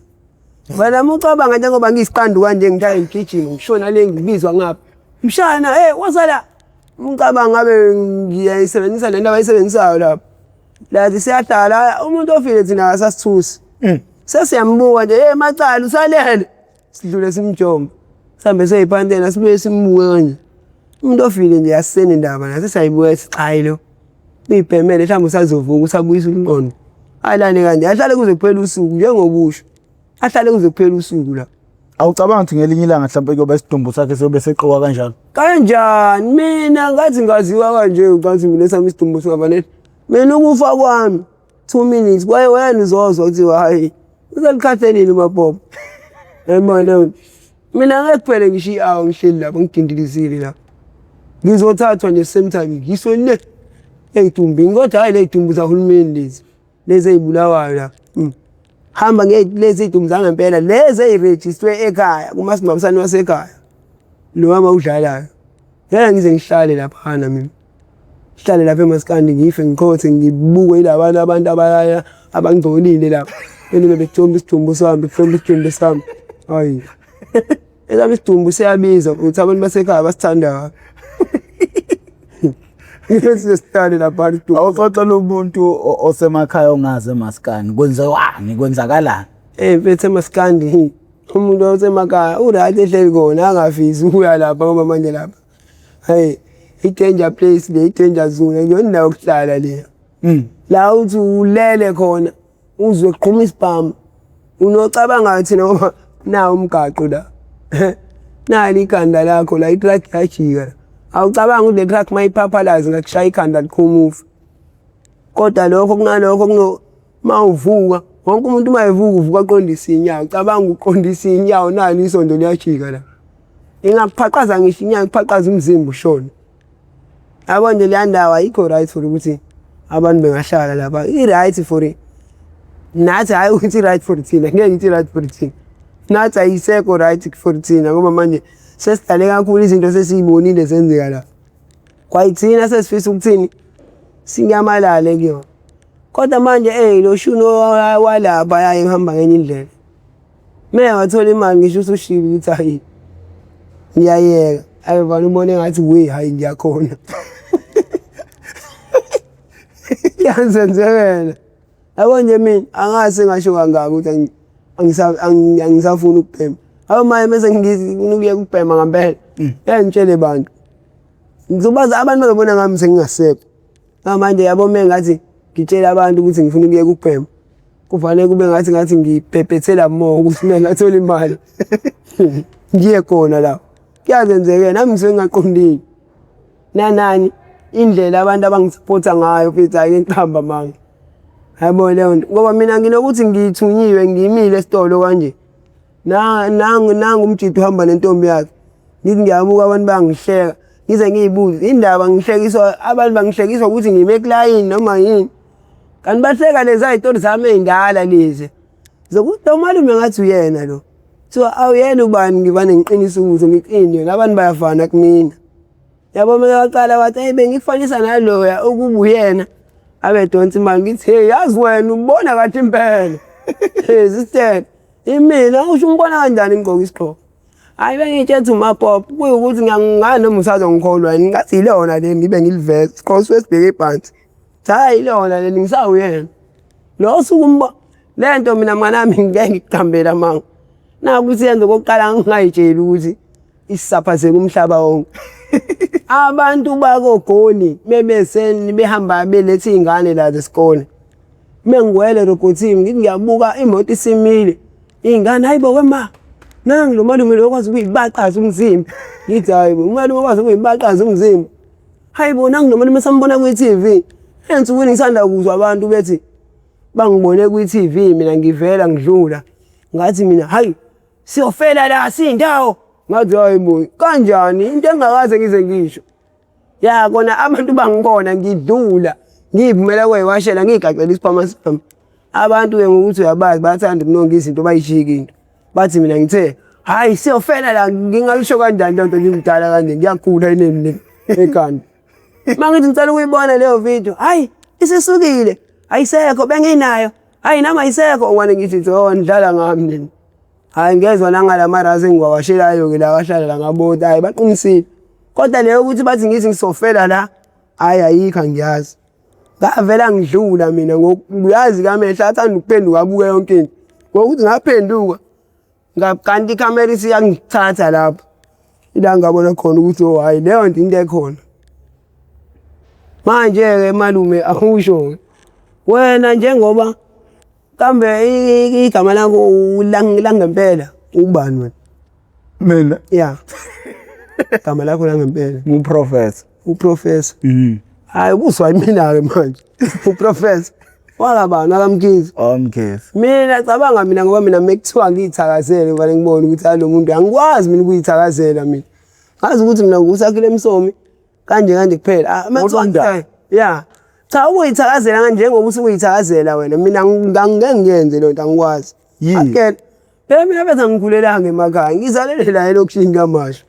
Wena mucabanga nje ngoba ngiyisiqandu kanje ngithaya ngigijima ngishona le ngibizwa ngapha mshana wasala ngicabanga ngabe ngiyayisebenzisa lento abayisebenzisayo lapha lathi siyahlala umuntu ofile thina asasithusi sesiyambuka nje macala usalele sidlule simjomba sihambe seyiphantela sibuye simbuke kanje umuntu ofile nje asisene indaba nathi sayibuka sichayi lo uyibhemele mhlawumbe usazovuka usabuyisa umqondo alane kanje ahlale kuze kuphela usuku njengobusho ahlale kuze kuphela usuku la. Awucabanga ukuthi ngelinye ilanga mhlawumbe kuyoba isidumbu sakhe sobe seqoka kanjalo? Kanjani mina ngathi ngaziwa kanje ucathi mina sami isidumbu singafanele mina ukufa kwami 2 minutes kwaye wena uzozwa ukuthi hayi uzalikhathelile mapopo emona mina ngeke kuphele ngisho iawu ngihleli lapho ngidindilisile lapho ngizothathwa nje same time ngisole eyidumbini kodwa hayi le idumbu zahulumeni lezi ezibulawayo la hamba lezi idumbu zangempela lezi eziregistrwe ekhaya kumasingcwabisane wasekhaya lo wama udlalayo ngeke ngize ngihlale lapha mina ngihlale lapha eMaskandi ngife ngiqothe ngibuke yilabantu abantu abalaya abangcolile lapha bene bethomba isidumbu sami bethomba isidumbu sami hayi ezami isidumbu siyabiza ukuthi abantu basekhaya basithanda ngeke sihlale lapha idumbu. Awuxoxa lo muntu osemakhaya ongaze eMaskandi kwenzakalani? Mfethu eMaskandi umuntu osemakhaya uright ehleli khona angafisi ukuya lapha ngoba manje lapha hey i-danger place le i-danger zone ngiyona indawo yokuhlala le la uthi ulele khona uzwe kuqhuma isibhamu unocabanga thina ngoba nawo umgaqo la nali ikhanda lakho la i-truck yajika awucabanga ukuthi le truck mayiphaphalazi ngakushaya ikhanda likhumufa kodwa lokho kunalokho mawuvuka wonke umuntu mayevuka uvuka aqondisa inyawo cabanga uqondisa inyawo nali isondo liyajika la ingakuphaqaza ngisho inyawo iphaqaza umzimba ushona yabo nje le ndawo ayikho right for ukuthi abantu bengahlala lapha i-right for nathi hayi ukuthi right for thina ngeke ngithi right for thina nathi ayisekho right for thina ngoba manje sesidale kakhulu izinto sesiyibonile zenzeka la kwayithina sesifisa ukuthini sinyamalale kuyona kodwa manje lo shuno walapha yaye uhamba ngenye indlela mina wathola imali ngisho usushilo ukuthi hayi ngiyayeka ayivana ubone ngathi we hayi ngiyakhona yazenzekela yabo nje mina angase ngasho kangaka ukuthi angisafuna ukubhema abo maye bese ngifuna ukuya ukubhema ngempela ngitshele abantu ngizobaza abantu bazobona ngami sengingasekho manje yabo mina ngathi ngitshela abantu ukuthi ngifuna ukuya ukubhema kufanele kube ngathi ngibhebhethela more ukuthi mina ngathola imali ngiye khona la kuyazenzekela nami ngingaqondile nanani indlela abantu abangisupporta ngayo futhi ayiqhamba manje yabo leyo nto ngoba mina nginokuthi ngithunyiwe ngimile esitolo kanje nangu umjidi uhamba nentombi yakhe ngithi ngiyabuka abantu bangihleka ngize ngiyibuze indaba ngihlekiswa abantu bangihlekiswa ukuthi ngime ecline noma yini kanti bahleka lezi ayitori zami ezindala lezi zokuthi umalume ngathi uyena lo so awuyena ubani ngivane ngiqinisa ukuthi ngiqinile abantu bayafana kumina yabo mina waqala wathi hey bengikufanisa naloya ukuba uyena abe donsi manje ngithi hey yazi wena ubona kathi impela hey sister imina usho umbona kanjani ngigqoka isigqoko hayi bengitshela uMapop kuyukuthi ngangani noma usazongikholwa yini ngathi ilona le ngibe ngiliveza isikhosi wesibheke phansi hayi ilona le ngisawuyena lo sukumba lento mina mnganami ngeke ngikuqhambela manga nakuthi yenze kokuqala ngingayitsheli ukuthi isisaphazeka umhlaba wonke abantu bakogoli bebeseni behamba belethe izingane la zesikole mengwele robotini ngithi ngiyabuka imoto isimile ingane hayibo kwema nangi lo malume lo kwazi ukuyibaqaza umzimba ngithi hayibo umalume kwazi ukuyibaqaza umzimba hayibo nangi lo malume sambona ku TV ensukwini ngisanda ukuzwa abantu bethi bangibone ku TV mina ngivela ngidlula ngathi mina hayi siyofela la sindawo ngathi hayi boy kanjani into engakaze ngize ngisho ya kona abantu bangibona ngidlula ngiphumela kwewashela ngigaqela isiphama sami abantu ke ngokuthi uyabazi bayathanda ukunonga izinto bayishika into bathi mina ngithe hayi siyofela la ngingalisho kanjani lento ngimdala kanje ngiyagula enemi ekhanda mangithi ngicela ukuyibona leyo video hayi isesukile ayisekho benginayo hayi nama ayisekho ngwane ngithi ndidlala ngami nini hayi ngezwe nangala marazi engiwawashelayo ke la wahlala la ngabona hayi baqinisile kodwa leyo ukuthi bathi ngithi ngisofela la hayi ayikho ngiyazi ngavela ngidlula mina ngokuyazi kamehla athanda ukuphenduka abuke yonke into ngokuthi ngaphenduka kanti ikamera isiyangithatha lapho ila ngabona khona ukuthi oh hayi leyo into ekhona manje ke malume akusho wena njengoba kambe igama lakho langempela ubani wena mina ya igama lakho langempela uprofessor hayi ubuswa mina ke manje uprofessor wakabani akamkhizi mina cabanga mina ngoba mina mekuthiwa ngiyithakazele vale ngibona ukuthi lo muntu angikwazi mina ukuyithakazela mina ngazi ukuthi mina ngusakhile emsomi kanje kuphela ya cha ukuyithakazela kanje ngoba usukuyithakazela wena mina ngeke ngiyenze lo nto angikwazi akela phela mina bese ngikhulela emakhaya ngizalele la elokushini kaMasha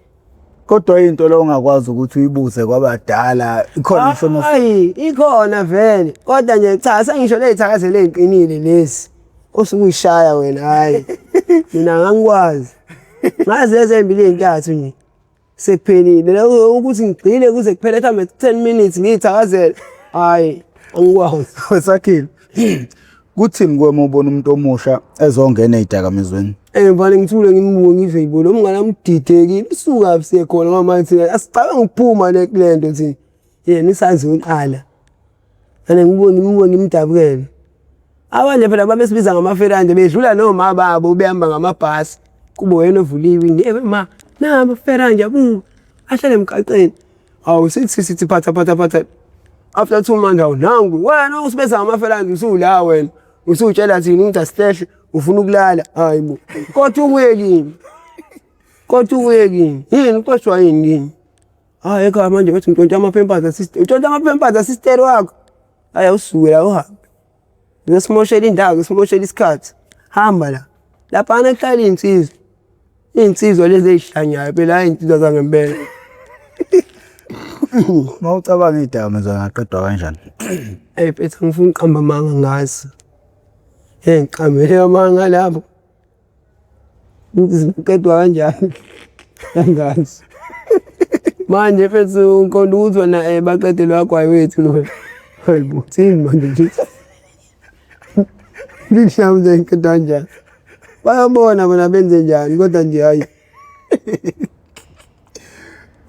kodwa into lo ongakwazi ukuthi uyibuze kwabadala ikhona isimo hayi ikhona vele kodwa nje cha sengisho lezithakazelo eziqinile lezi osukuyishaya wena hayi mina ngangikwazi ngazi lezi embili entathu nje sekuphelile lokho ukuthi ngigcile kuze kuphele mhlawumbe 10 minutes ngiyithakazela hayi angikwazi wesakhile kuthini kuwe mawubona umuntu omusha ezongena ezidakamizweni vale ngithule ngimbuke ngive ibo lo mngane amdidekile isuka bise khona ngoba thina asicabanga ukuphuma lento thina yena isazi uqala ane ngibuke ngimdabukele abanye phela babesibiza ngamaferanje bedlula noma babo behamba ngamabhasi kube wena ovuliwe ngeke ma nama feranje abu ahlale emqaqeni awu sithi phatha after 2 months nangu wena usibeza ngamaferanje usula wena usutshela thina ukuthi asihle ufuna ukulala hayibo kodwa uyekini yini uqoshwa yini hayi ekhaya manje bethi ngitshontsha amaphempers asister wakho hayi usuke la uhambe ngesimoshela indawo ngesimoshela isikhathi hamba la lapha anahlala insizwa lezi ezihlanyayo phela hayi insizwa zangempela mawucabanga idakamizwa ngaqedwa kanjani phethe ngifuna uqamba manga ngazi ngiqambele amanga lapho ngizqedwa kanjani angazi manje phethe unkonda ukuthi wena baqedelwa kwagwayi wethu lo hayibo thini manje nje ngishawuze ngqedwa kanjani bayabona bona benze njani kodwa nje hayi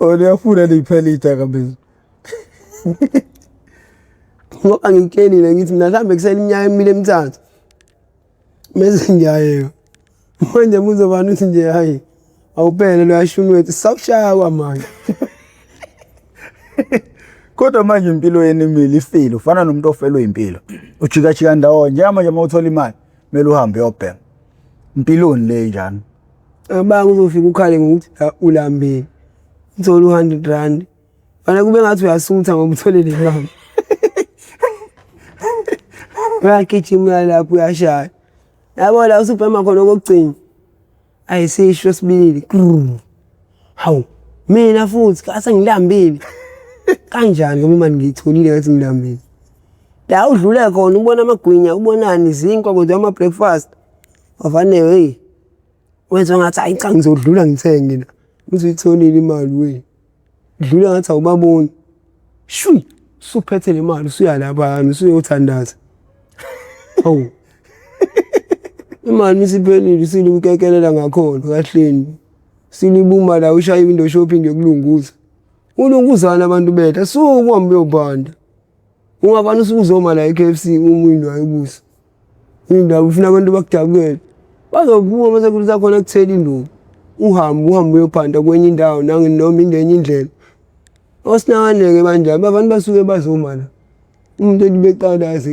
uyafuna liphela idakamizwa ngoba ngikutshelile ngithi mina mhlambe kusele iminyaka emile emithathu mase ngiyayeka manje muzobani uthi nje hayi awuphele lo yashuni wethu sawushaya kwamanje kodwa manje impilo yenimile ifile ufana nomuntu ofelwe impilo ujika ndawo njengamanje mawuthola imali kumele uhambe uyobhema impiloni le njani abanga uzofika ukhale ngokuthi ulambile uthola u100 bana kube ngathi uyasutha ngoba uthole le mali uyagijima lapho uyashaya yabo la usubhema khona kokugcina ayisisho sibili hawu mina futhi kase ngilambile kanjani ngoba manje ngitholile ngathi ngilambile la udlule khona ubona amagwinya ubonani izinkwa kodwa ama breakfast avane hey wenza ngathi hayi cha ngizodlula ngithenge la ngizitholile imali we dlula ngathi awubaboni shui suphethe le mali usuya lapha usuyothandaza hawu imali isiphelile silimkekelela ngakhona kahleni silibuma la ushaya window shopping yokulunguza ulunguzana abantu bethu sukuhambe uyobanda ungabani usuzoma la eKFC umundo ayibusa indaba ufuna abantu bakujabukele bazophuma mase kuza khona kuthela induku uhambe uyophanda kwenye indawo noma indenye indlela osinakaneke banjani abantu basuke bazoma la umuntu ebeqalaza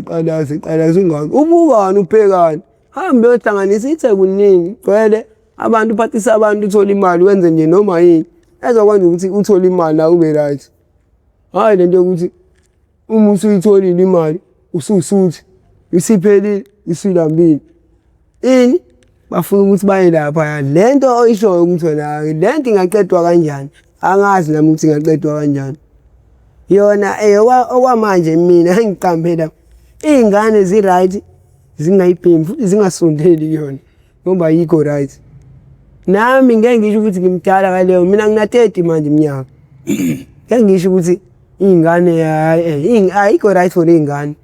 ungazi ubukani uphekani hambe uyihlanganisa itheku ningi gcwele abantu uphathisa abantu uthole imali wenze nje noma yini ezokwenza ukuthi uthole imali nawe ube right. Hayi lento yokuthi uma usuyitholile imali ususuthi isiphelile isilambile ini bafuna ukuthi baye lapha. Lento oyishoyo ukuthi wena lento ingaqedwa kanjani angazi nami ukuthi ingaqedwa kanjani yona okwamanje mina ngiqaphela izingane zi right zingayibhemi futhi zingasondeli yona ngoba yikho right. Nami ngeke ngisho ukuthi ngimdala kaleyo mina ngina 30 manje iminyaka ngeke ngisho ukuthi ingane ayikho right for ingane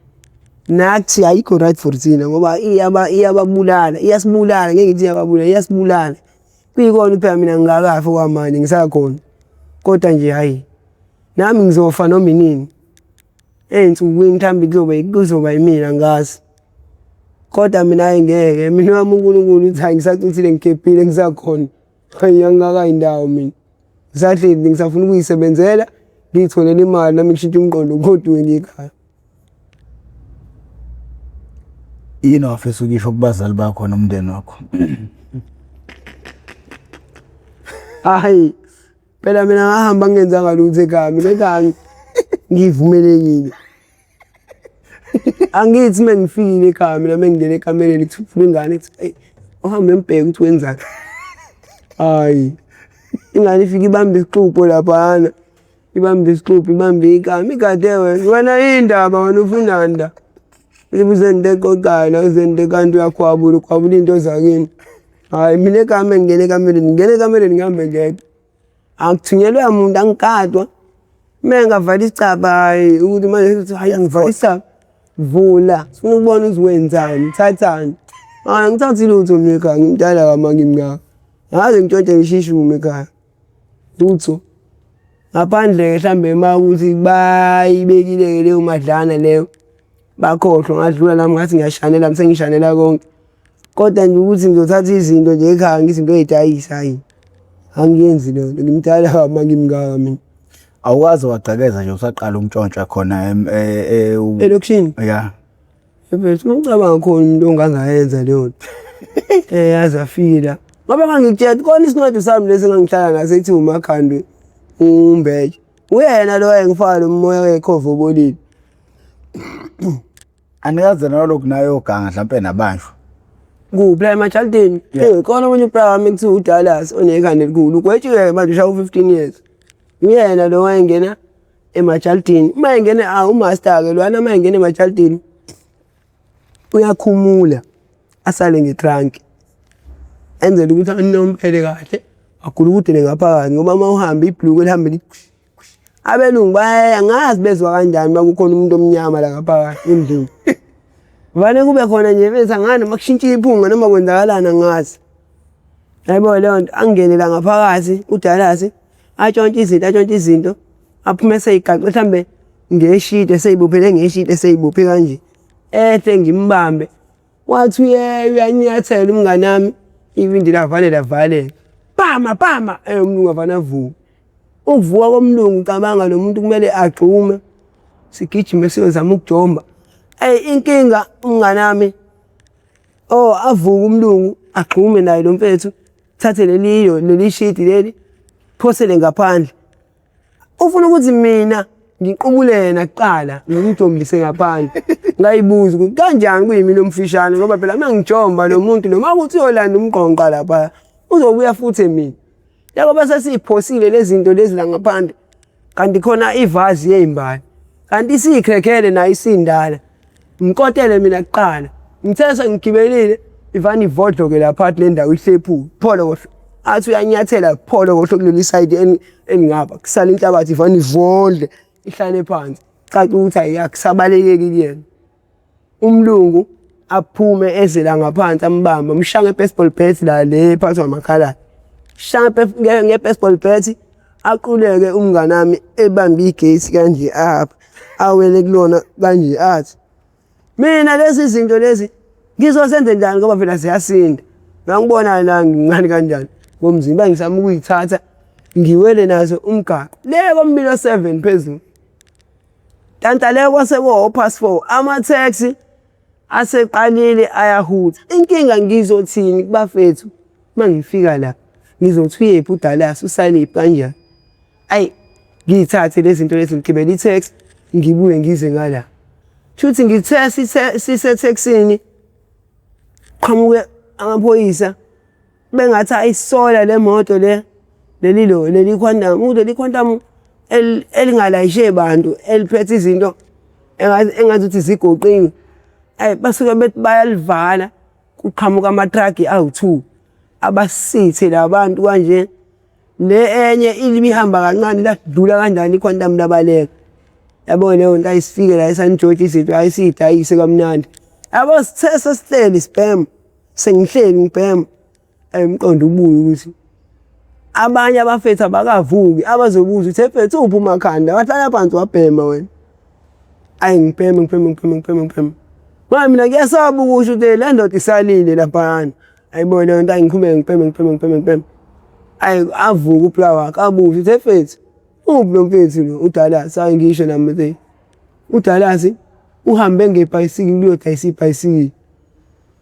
nathi ayikho right for thina ngoba iyababulala iyasibulala ngeke ngithi iyababulala iyasibulala kuyikona phela mina ngingakafa kwamanje ngisakhona kodwa nje hayi nami ngizofa noma inini ensukwini mthambi kuzoba yimina ngazi kodwa mina ngeke mina wami uNkulunkulu uthi hayi ngisacuthile ngikhephile ngisakhona hayi angaka indawo mina ngisahleli ngisafuna ukuyisebenzela ngitholela imali nami ngishintshe umqondo kodweni ekhaya. Yini wafisa ukisho kubazali bakho nomndeni wakho? Hayi phela mina ngahamba ngenzanga lutho ekhaya mina ekhaya ngivumelekile angithi mengifikile ekhaya mina mengingena ekamereni kuthi ingane ithi hey uhambe embheke ukuthi wenzani. Hayi ingane ifika ibambe isixubo laphana ibambe isixubo ibambe igama igade wena indaba wena ufunani la ibuzende eqoqayo la uzende kanti uyakhwabula ukhwabula into zakini. Hayi mina ekhaya ngingena ekamereni ngihambe ngedwa angithunyelwa umuntu angigadwa mengavala isicaba hayi ukuthi manje hayi angivala isicaba vula sifuna ukubona uziwenzani thathani. Hayi ngithathi lutho mina ekhaya ngimdala kamanga imngaka ngaze ngitshontshe ngishishume ekhaya lutho ngaphandle mhlambe ukuthi bayibekile leyo madlana leyo bakhohlwa ngadlula nami ngathi ngiyashanela sengishanela konke kodwa nje ukuthi ngizothatha izinto nje ekhaya ngizinto ezidayisa hayi angiyenzi lento ngimdala kamanga imngaka mina. Awukazi wagcekeza nje usaqala umntshontsha khona elokishini? Yeah. Ebese ngicabanga khona umuntu ongangayenza leyo nto yazi afika ngoba ngangitshela khona isincwadi sami lesi engangihlala ngaso ethi uMakhanda uMbeje uyena lo engifaka lo moya wekhova obolile. Anikaze nalokho nayo ganga mhlambe nabanjwa kuphi la eMachaldeni khona omunye ubra wami ekuthiwa uDallas onekhanda elikhulu ugwetshiwe manje ushaya 15 years uyena lo wayengena eMachaldeni uma engena umaster ke lwana uma engena eMachaldeni uyakhumula asale ngetrunk enzela ukuthi anompele kahle akhulukudele ngaphakathi ngoba uma uhamba ibhlungu elihambe abelungu baya ngazi bezwa kanjani bakukhona umuntu omnyama la ngaphakathi endlini vale kube khona nje bese ngane makushintsha iphunga noma kwenzakalana ngazi hayibo leyo nto angene la ngaphakathi uDallas atshontshe izinto aphume seyigaxe mhlambe ngeshite seyibophele ngeshite seyibophe kanje ehle ngimbambe wathi uyanyathela umngane nami ibindi lavale pama umlungu avana vuka ukuvuka komlungu cabanga lo muntu kumele agqume sigijime siyozama ukujomba inkinga umngane nami avuka umlungu agqume naye lo mfethu thathe leli shiti leli phosele ngaphandle ufuna ukuthi mina ngiqubule yena kuqala ngimjombise ngaphandle ngayibuza ukuthi kanjani kuyimini omfishane ngoba phela mangijomba lo muntu noma ukuthi uyolanda umqonqa lapha uzobuya futhi emini yabo bese siphosile lezi zinto lezi la ngaphandle kanti khona ivazi yezimbali kanti sikrekhele nayo isindala ngikotele mina kuqala ngithesa ngigibelile ivani ivodlo ke lapha le ndawo ihlephu pholo kohle athi uyanyathela pholo kohle kuleli side engingapha kusala inhlabathi ivani ivodle ihlale phansi caca ukuthi akusabalekeki kuyena umlungu aphume ezela ngaphansi ambamba umshanga baseball bat la le phathwa amakhala shanga nge-baseball bat aquleke umngane nami ebambe igesi kanje apha awele kulona kanje athi mina lezi zinto lezi ngizosenze njani ngoba phela siyasinda ngangibona la ngincane kanjani ngomzimba ngisama ukuyithatha ngiwele nazo umgaqo le kombilo 7 phezulu tanta le kwasebo past 4 ama taxi aseqalile ayahutha inkinga ngizothini kubafethu mangifika la ngizothi uyephi uDallas usaliphi kanjani. Ayi ngiyithathe lezi zinto lezi ngigibele i-taxi ngibuye ngize ngala. Shuthi ngithe sise-taxini qhamuke amaphoyisa bengathi ayisola le moto leli quantum elingalayishe bantu eliphethe izinto engathi uthi zigoqiwe. Basuke bethi bayalivala kuqhamuka ama-truck awu-2 abasithe labantu kanje. Le enye ilibihamba kancane ladlula kanjani iquantum labaleka. Yabo leyo nto ayisifike la eSan George izinto ayisiyidayise kamnandi. Yabo sithe sesihleli sibhema sengihleli ngibhema emqondo ubuye ukuthi abanye abafethu abakavuki abazobuza ukuthi efethu uphi uMakhanda wahlala phansi wabhema wena. Ayi ngibhema. Manje mina ngiyasaba ukusho ukuthi le ndoda isalile lapha. Ayibona leyo nto angiqhubeke ngibhema. Ayi avuka uphla wakhe abuza ukuthi efethu uphi lo mfethu lo uDallas. Hayi ngisho nami nje uDallas uhambe ngebhayisikili uyodayisa ibhayisikili.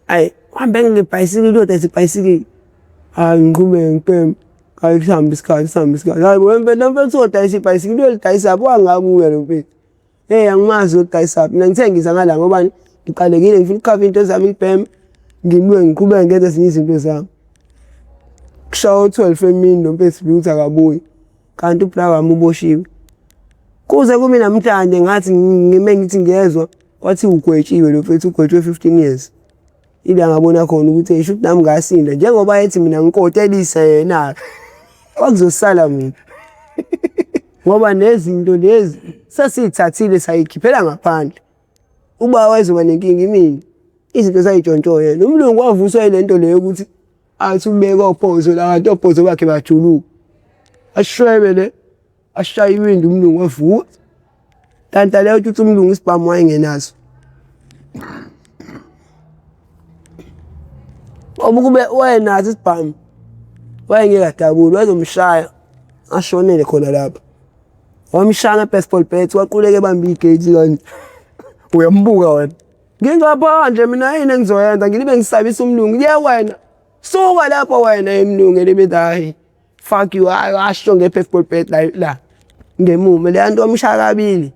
Ayi uhambe ngebhayisikili uyodayisa ibhayisikili. Hayi ngiqhubeke ngibhema. Hayi kuhamba isikhathi. Hayi wena mfethu udayisa ibhayisikili uyolidayisa apho wangabuya lo mfethu. Angimazi udayisa. Mina ngithengisa ngala ngoba ngiqalekile ngifuna ukukhava into zami ngibhema ngibuye ngiqhubeke ngenza ezinye izinto zami. Kushawa 12 emini lo mfethu lutho akabuyi. Kanti uphla wami uboshiwe. Kuze kumi namhlanje ngathi ngithi ngiyezwa kwathi ugwetshiwe lo mfethu ugwetshwe 15 years. Ila ngabona khona ukuthi esho ukuthi nami ngasinda njengoba ethi mina ngikotelisa yena. Kwakuzosala mina. Ngoba nezinto lezi sasithathile sayikhiphela ngaphandle. Uba wayezoba nenkinga imini izinto sayitshontsho yena. Umlungu wavuswa ile nto leyo ukuthi athi ubeke ophozo la kanti ophozo bakhe bajuluka. Ashwebele ashaya iwindi umlungu wavuka. Kanti leyo ukuthi umlungu isibhamu wayengenaso. Obukube wayenathi isibhamu wayengekadabuli wazomshaya ashonele khona lapha. Wamshaya baseball bat waquleke ebamba igate kanje. Uyambuka wena. Ngingaphandle mina yini engizoyenza ngilibe ngisabisa umlungu. Ye wena suka lapho wena emlungu elibethi hayi fuck you asho ngebaseball bat la ngemume le nto wamshaya kabili.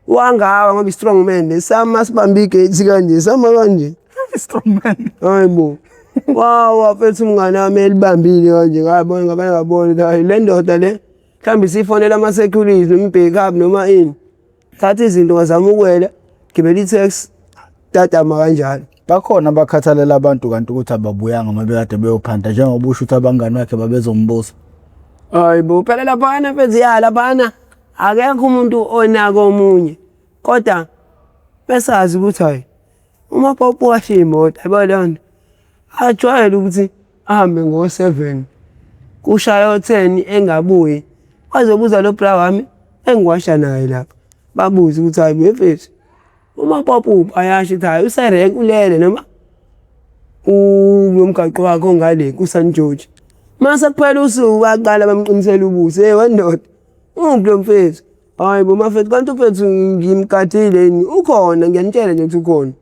Wangawa ngoba strong man lesama sibamba igate kanje sama kanje. Strong man. Hayibo. Wow afethu umngane wami elibambile kanje ngabona ngabanye ngabona hayi le ndoda le mhlambi sifonela ama security noma backup noma ini. Thatha izinto ngazama ukwela gibela i-taxi tatama kanjalo. Bakhona abakhathalela abantu kanti ukuthi ababuyanga uma bekade beyophanda njengoba usho ukuthi abangani bakhe babezombuza. Hayibo phela laphana mfethu laphana akekho umuntu onako omunye. Kodwa besazi ukuthi hayi uma popo washiya imoto yabo leyo nto ajwayele ukuthi ahambe ngo7 kushaya u10 engabuyi. Wazobuza lo bra wami engiwasha naye lapha. Babuza ukuthi hayi mfethu uma popo ayasho ukuthi hayi userenk ulele noma umgaqo wakho ngale kuSan George. Mase kuphela usuku aqala bamqinisela ubuso wendoda. Uphi lo mfethu? Hayibo mafethu kanti mfethu ngimkadile ukhona ngiyanitshela nje ukuthi ukhona.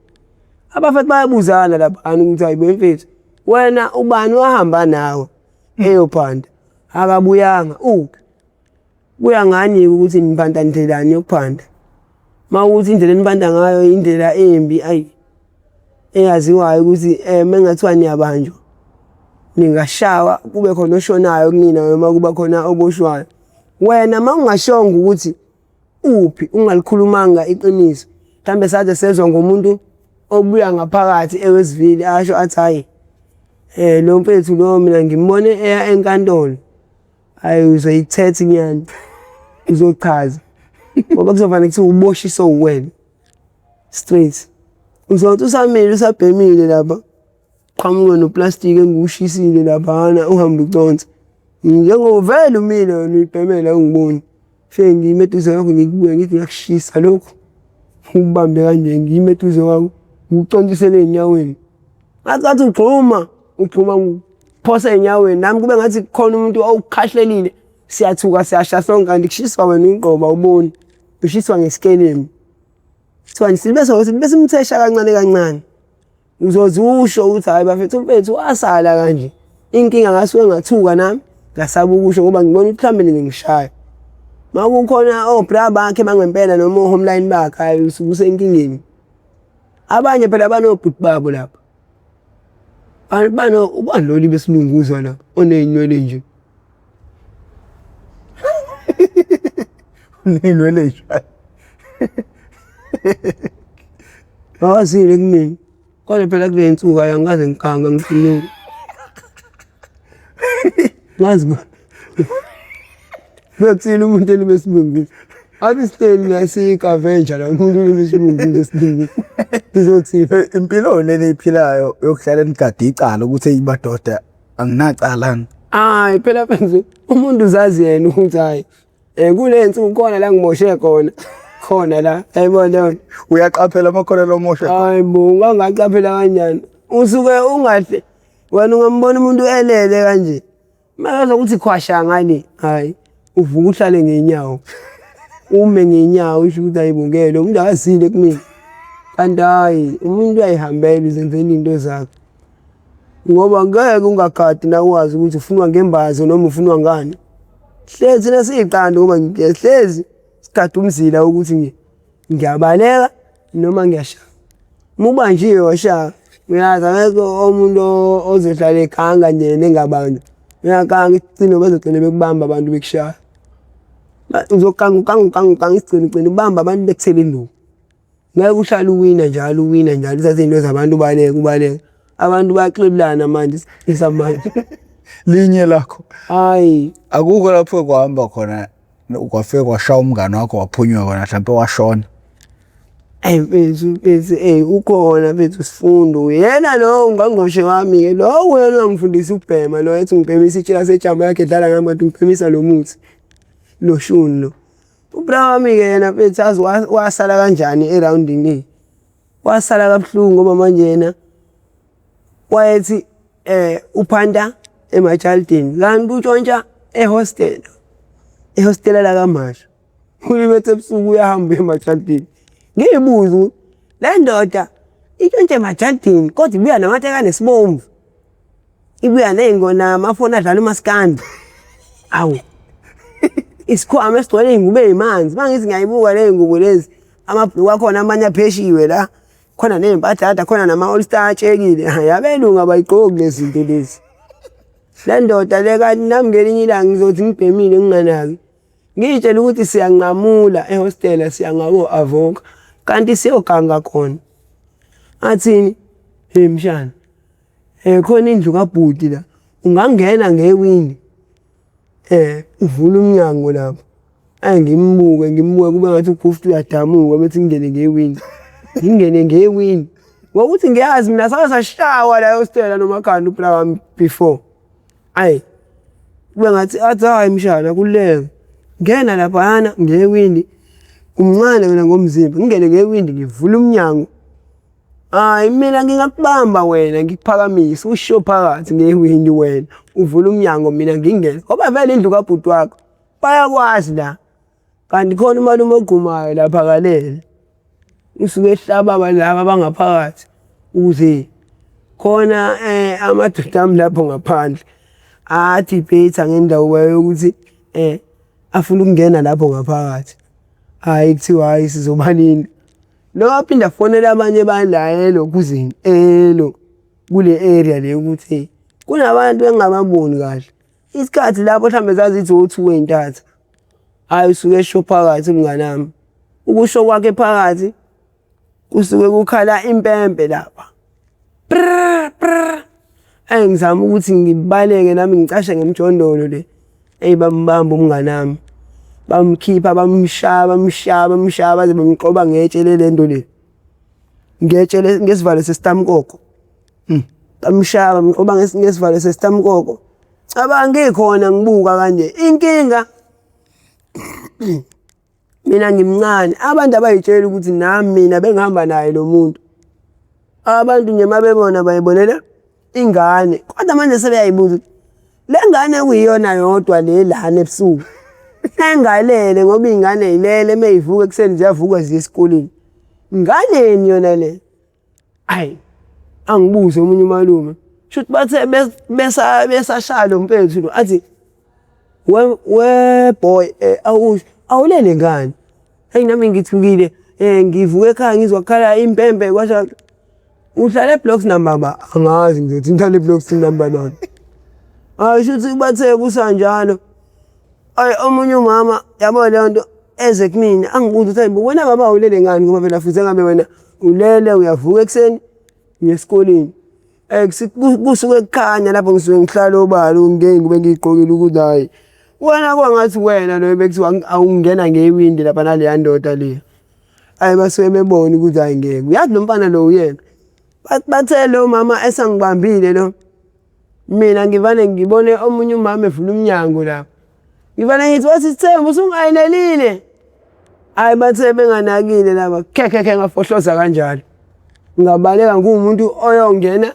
Abafethu bayabuzana lapha ukuthi hayibo mfethu wena ubani wahamba nawe eyophanda akabuyanga uphi. Kuya ngani ukuthi niphanda ndlelani yokuphanda. Mawuthi indlela eniphanda ngayo indlela embi ayi eyaziwayo ukuthi mengathiwa niyabanjwa ningashawa kube khona oshonayo kunina noma kuba khona oboshwayo. Wena mawungashonga ukuthi uphi ungalikhulumanga iqiniso. Mhlambe saze sezwa ngomuntu obuya ngaphakathi eWestville asho athi hayi lo mfethu lo mina ngimbone eya enkantolo. Hayi uzoyithetha inyani uzochaza ngoba kuzofanele ukuthi uboshiso uwena straight. Uzothi usamile usabhemile lapha qhamuke noplastic engushisile lapha uhambe uconsa. Njengovela umile wena uyibhemela ungiboni. Fe ngimeduze yakho ngikubuye ngithi ngiyakushisa lokho. Ubambe kanje ngimeduze wakho ucontisele enyaweni. Ngathi ugxuma ngiphosa enyaweni nami kube ngathi khona umuntu awukhahlelile siyathuka siyasha sonke kanti kushiswa wena uqoba uboni ushiswa ngeskelemi. Kuthiwa bese simthesha kancane kancane. Uzoze usho ukuthi hayi bafethu mfethu wasala kanje inkinga ngasuke ngathuka nami ngasaba ukusho ngoba ngibona ukuthi mhlambe ngingishaya makukhona obra bakhe bangempela noma ohomeline bakhe hayi usuke usenkingeni. Abanye phela banobhuti babo lapha ubani loli besilunguzwa la oney'nwele nje uney'nwele ey'shaya awazile kumina kodwa phela kule nsuku angikaze ngikanga ngikhuluma ngazi ma bekuthini umuntu elibesilungisa athi siteli nasikavenja la umuntu elibesilungisa esilungisa sizothina impilo lena eyiphilayo yokuhlala enigade icala ukuthi eyimadoda anginacalana. hayi phela manje umuntu uzazi yena ukuthi hayi kule nsuku khona la ngimoshe khona la ayibona Uyaqaphela amakhono omoshe. hayi bo ungaqaphela kanjani usuke ungahle wena ungambona umuntu elele kanje manje ukuthi khwasha ngani hayi uvuka uhlale ngenyawo ume ngenyawo usho ukuthi ayibungele umuntu akazile kumina kanti hayi umuntu uyayihambela uzenzela into zakhe ngoba ngeke ungagadi na uwazi ukuthi ufunwa ngembazo noma ufunwa ngani hlezi nesiqanda ngoba ngihlezi sigada umzila ukuthi ngiyabaleka noma ngiyashaya muba nje washaya uyazi akekho umuntu ozohlala ekhanga nje nengabantu uyakanga igcino bazogcina bekubamba abantu bekushaya uzokanga igcina ubamba abantu bekuthela induku ngeke uhlale uwina njalo uthathe into zabantu ubaleka abantu bayaxebelana manje isamanje linye lakho hayi akukho lapho kwahamba khona kwafika kwashaya umngane wakho waphunywa khona mhlawumbe washona. Mfethu ukhona mfethu Sifundo yena lo ungqongqoshe wami ke lo wena ungifundisa ukubhema lo ethi ngibhemisa itshela sejamba yakhe edlala ngami kanti ngibhemisa lo muthi lo shuni lo ubra wami ke yena mfethu azi wasala kanjani eroundini wasala kabuhlungu ngoba manje yena wayethi uphanda emajaldini kanti utshontsha ehostel la kaMasha uyibethe ebusuku uyahamba emajaldini ngiyibuza le ndoda itshontshe emajaldini kodwa ibuya namatekane sibomvu ibuya ney'ngona amafoni adlala umaskandi awu isikhwama esigcwele iy'ngubo ey'manzi mangithi ngiyayibuka ley'ngubo lezi amabhuluku akhona amanye apheshiwe la khona ney'mpathada khona nama-all star atshekile yabelungu abayigqoki lezi zinto lezi le ndoda le kanti nami ngelinye ilanga ngizothi ngibhemile nginganaki ngiyitshela ukuthi siyanqamula ehostela siyangako avoka kanti siyoganga khona athini mshana khona indlu kabhuti la ungangena ngewindi uvula umnyango lapho ngimbuke kube ngathi uGufu uyadamuka bethi ngingene ngewindi ngokuthi ngiyazi mina sasashawa la hostela noma khanda uphela wami before kube ngathi athi hayi mshana kuleke ngena laphana ngewindi umncane wena ngomzimba ngingene ngewindi ngivula umnyango mina ngingakubamba wena ngikuphakamise usho phakathi ngewindi wena uvula umnyango mina ngingene ngoba vele indlu kabhuti wakho bayakwazi la kanti khona umalume ogumayo lapha kalele usuke ehlaba laba bangaphakathi ukuze khona amadoda ami lapho ngaphandle athi Peter ngendawo yokuthi afuna ukungena lapho ngaphakathi kuthiwa hayi sizobanini lo aphinda afonela abanye bandlayelo kuzini kule area le ukuthi kunabantu engingababoni kahle isikhathi lapho mhlambe zazithi o2 entatha usuke esho phakathi umngane wami ukusho kwakhe phakathi kusuke kukhala impempe lapha ngizama ukuthi ngibaleke nami ngicashe ngemjondolo le bambamba umngane wami bamkhipha bamshaya baze bamqoba ngetshele lento le ngetshele ngesivalo sesitamkoko bamshaya bamqoba ngesivalo sesitamkoko abangikhona ngibuka kanje inkinga mina ngimncane abantu abayitshela ukuthi nami mina bengihamba naye lo muntu abantu nje mabebona bayibonela ingane kodwa manje sebeyayibuza le ngane kuyiyona yodwa le lana ebusuku engalele ngoba ingane ilele mayivuka ekseni ziyavuka ziye esikoleni nganeni yona le angibuze omunye umalume Shuthi bathe besashaya lo mfethu lo athi we boy awulele ngani? Hey nami ngithukile ngivuke ekhaya ngizwa kukhala impembe kwasha uhlala eblocks number ba angazi ngizothi ngihlala eblocks number 9. Hayi shuthi bathe kusanjalo. Ay omunye umama yabo le nto eze kumina angibuza ukuthi hayibo wena baba ulele ngani ngoba phela futhi ngabe wena ulele uyavuka ekseni ngesikoleni. Kusuke kukhanya lapho ngisuke ngihlala obala ungeke ngibe ngigqokile ukuthi hayi wena kwangathi wena lo bekuthiwa awungena ngewindi lapha nale ndoda le. Ayi basuke bebona ukuthi hayi ngeke uyazi lo mfana lo uyena. Bathe lo mama esangibambile lo mina ngivane ngibone omunye umama evula umnyango lapha. Ngivane ngithi wathi Sithembu usungayinelile. Hayi bathe benganakile laba khekhe ngafohloza kanjalo. Ngabaleka ngumuntu oyongena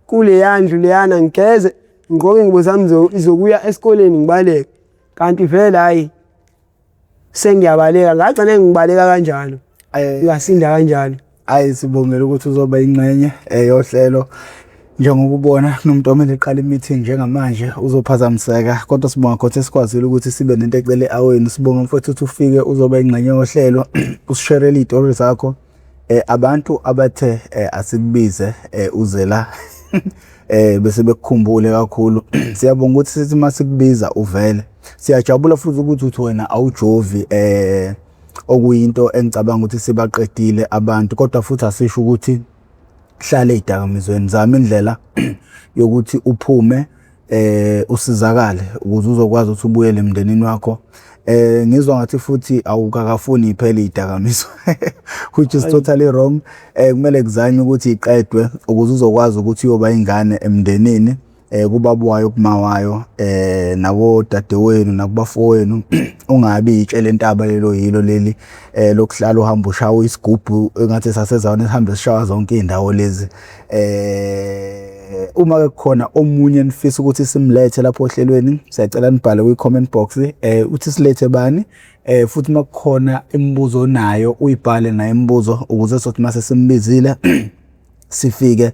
kule yandlu leyana ngigeze ngigqoke ingubo zami izokuya esikoleni ngibaleke. Kanti vele hayi sengiyabaleka ngagcina ngibaleka kanjalo. Ngasinda kanjalo. Hayi sibongela ukuthi uzoba ingxenye yohlelo. Njengokubona kunomuntu omele eqala i-meeting njengamanje uzophazamiseka kodwa sibonga khothe sikwazile ukuthi sibe nento ecele aweni. Sibonga mfowethu ukuthi ufike uzoba ingxenye yohlelo usishare izitori zakho. Abantu abathe asikubize uze la bese bekukhumbule kakhulu. Siyabonga ukuthi sithi masikubiza uvele. Siyajabula futhi ukuthi uthi wena awujovi okuyinto engicabanga ukuthi sibaqedile abantu kodwa futhi asisho ukuthi hlale ezidakamizweni zama indlela yokuthi uphume usizakale ukuze uzokwazi ukuthi ubuyele emndenini wakho. Ngizwa ngathi futhi awukakafuni iphele izidakamizwa which is totally wrong. Kumele kuzanywe ukuthi iqedwe ukuze uzokwazi ukuthi uyoba ingane emndenini kubabuwayo kumawayo nabo dadewenu nakubafowenu ungabi itshele intaba lelo yilo leli lokuhlala uhamba ushawa isigubhu engathi sasezawona sihambe sishawa zonke indawo lezi. Uma kukhona omunye nifisa ukuthi simlethe lapho ohlelweni siyacela nibhale kwi-comment box uthi silethe bani futhi makukhona imibuzo nayo uyibhale nayo imibuzo ukuze sothi mase simbizile sifike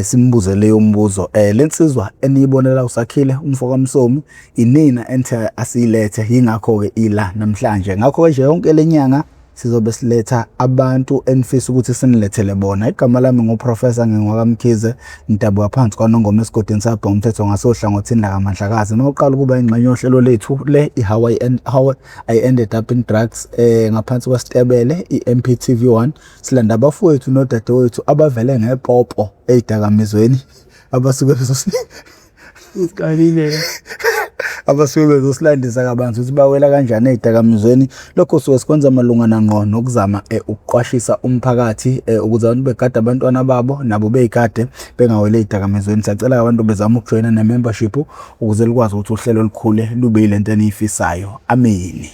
simbuze leyo mbuzo. Lensizwa eniyibonela usakhile umfoka Msomi inina enthe asilethe yingakho ke ila namhlanje. Ngakho ke nje yonke lenyanga sizobe siletha abantu enfisa ukuthi sinilethele bona. Igama lami ngoprofessor ngingwakamkhize ngidabwa phansi kwaNongoma esigodini sapho ngomthetho ngasohlangothini la kaMandlakazi. Mawuqala ukuba ingxenye yohlelo lethu le how I ended up in drugs ngaphansi kwesitebele iMPTV1 silanda abafowethu nodadewethu abavele ngepopo ezidakamizweni abasuke isikalile abasuke bezosilandisa kabanzi ukuthi bawela kanjani ezidakamizweni. Lokho suke sikwenza malungana ngqo nokuzama ukuqwashisa umphakathi ukuze abantu begade abantwana babo nabo bezigade bengawele ezidakamizweni. Sicela abantu bezama ukujoina ne membership ukuze likwazi ukuthi uhlelo olukhule lube yilento eniyifisayo. Ameni.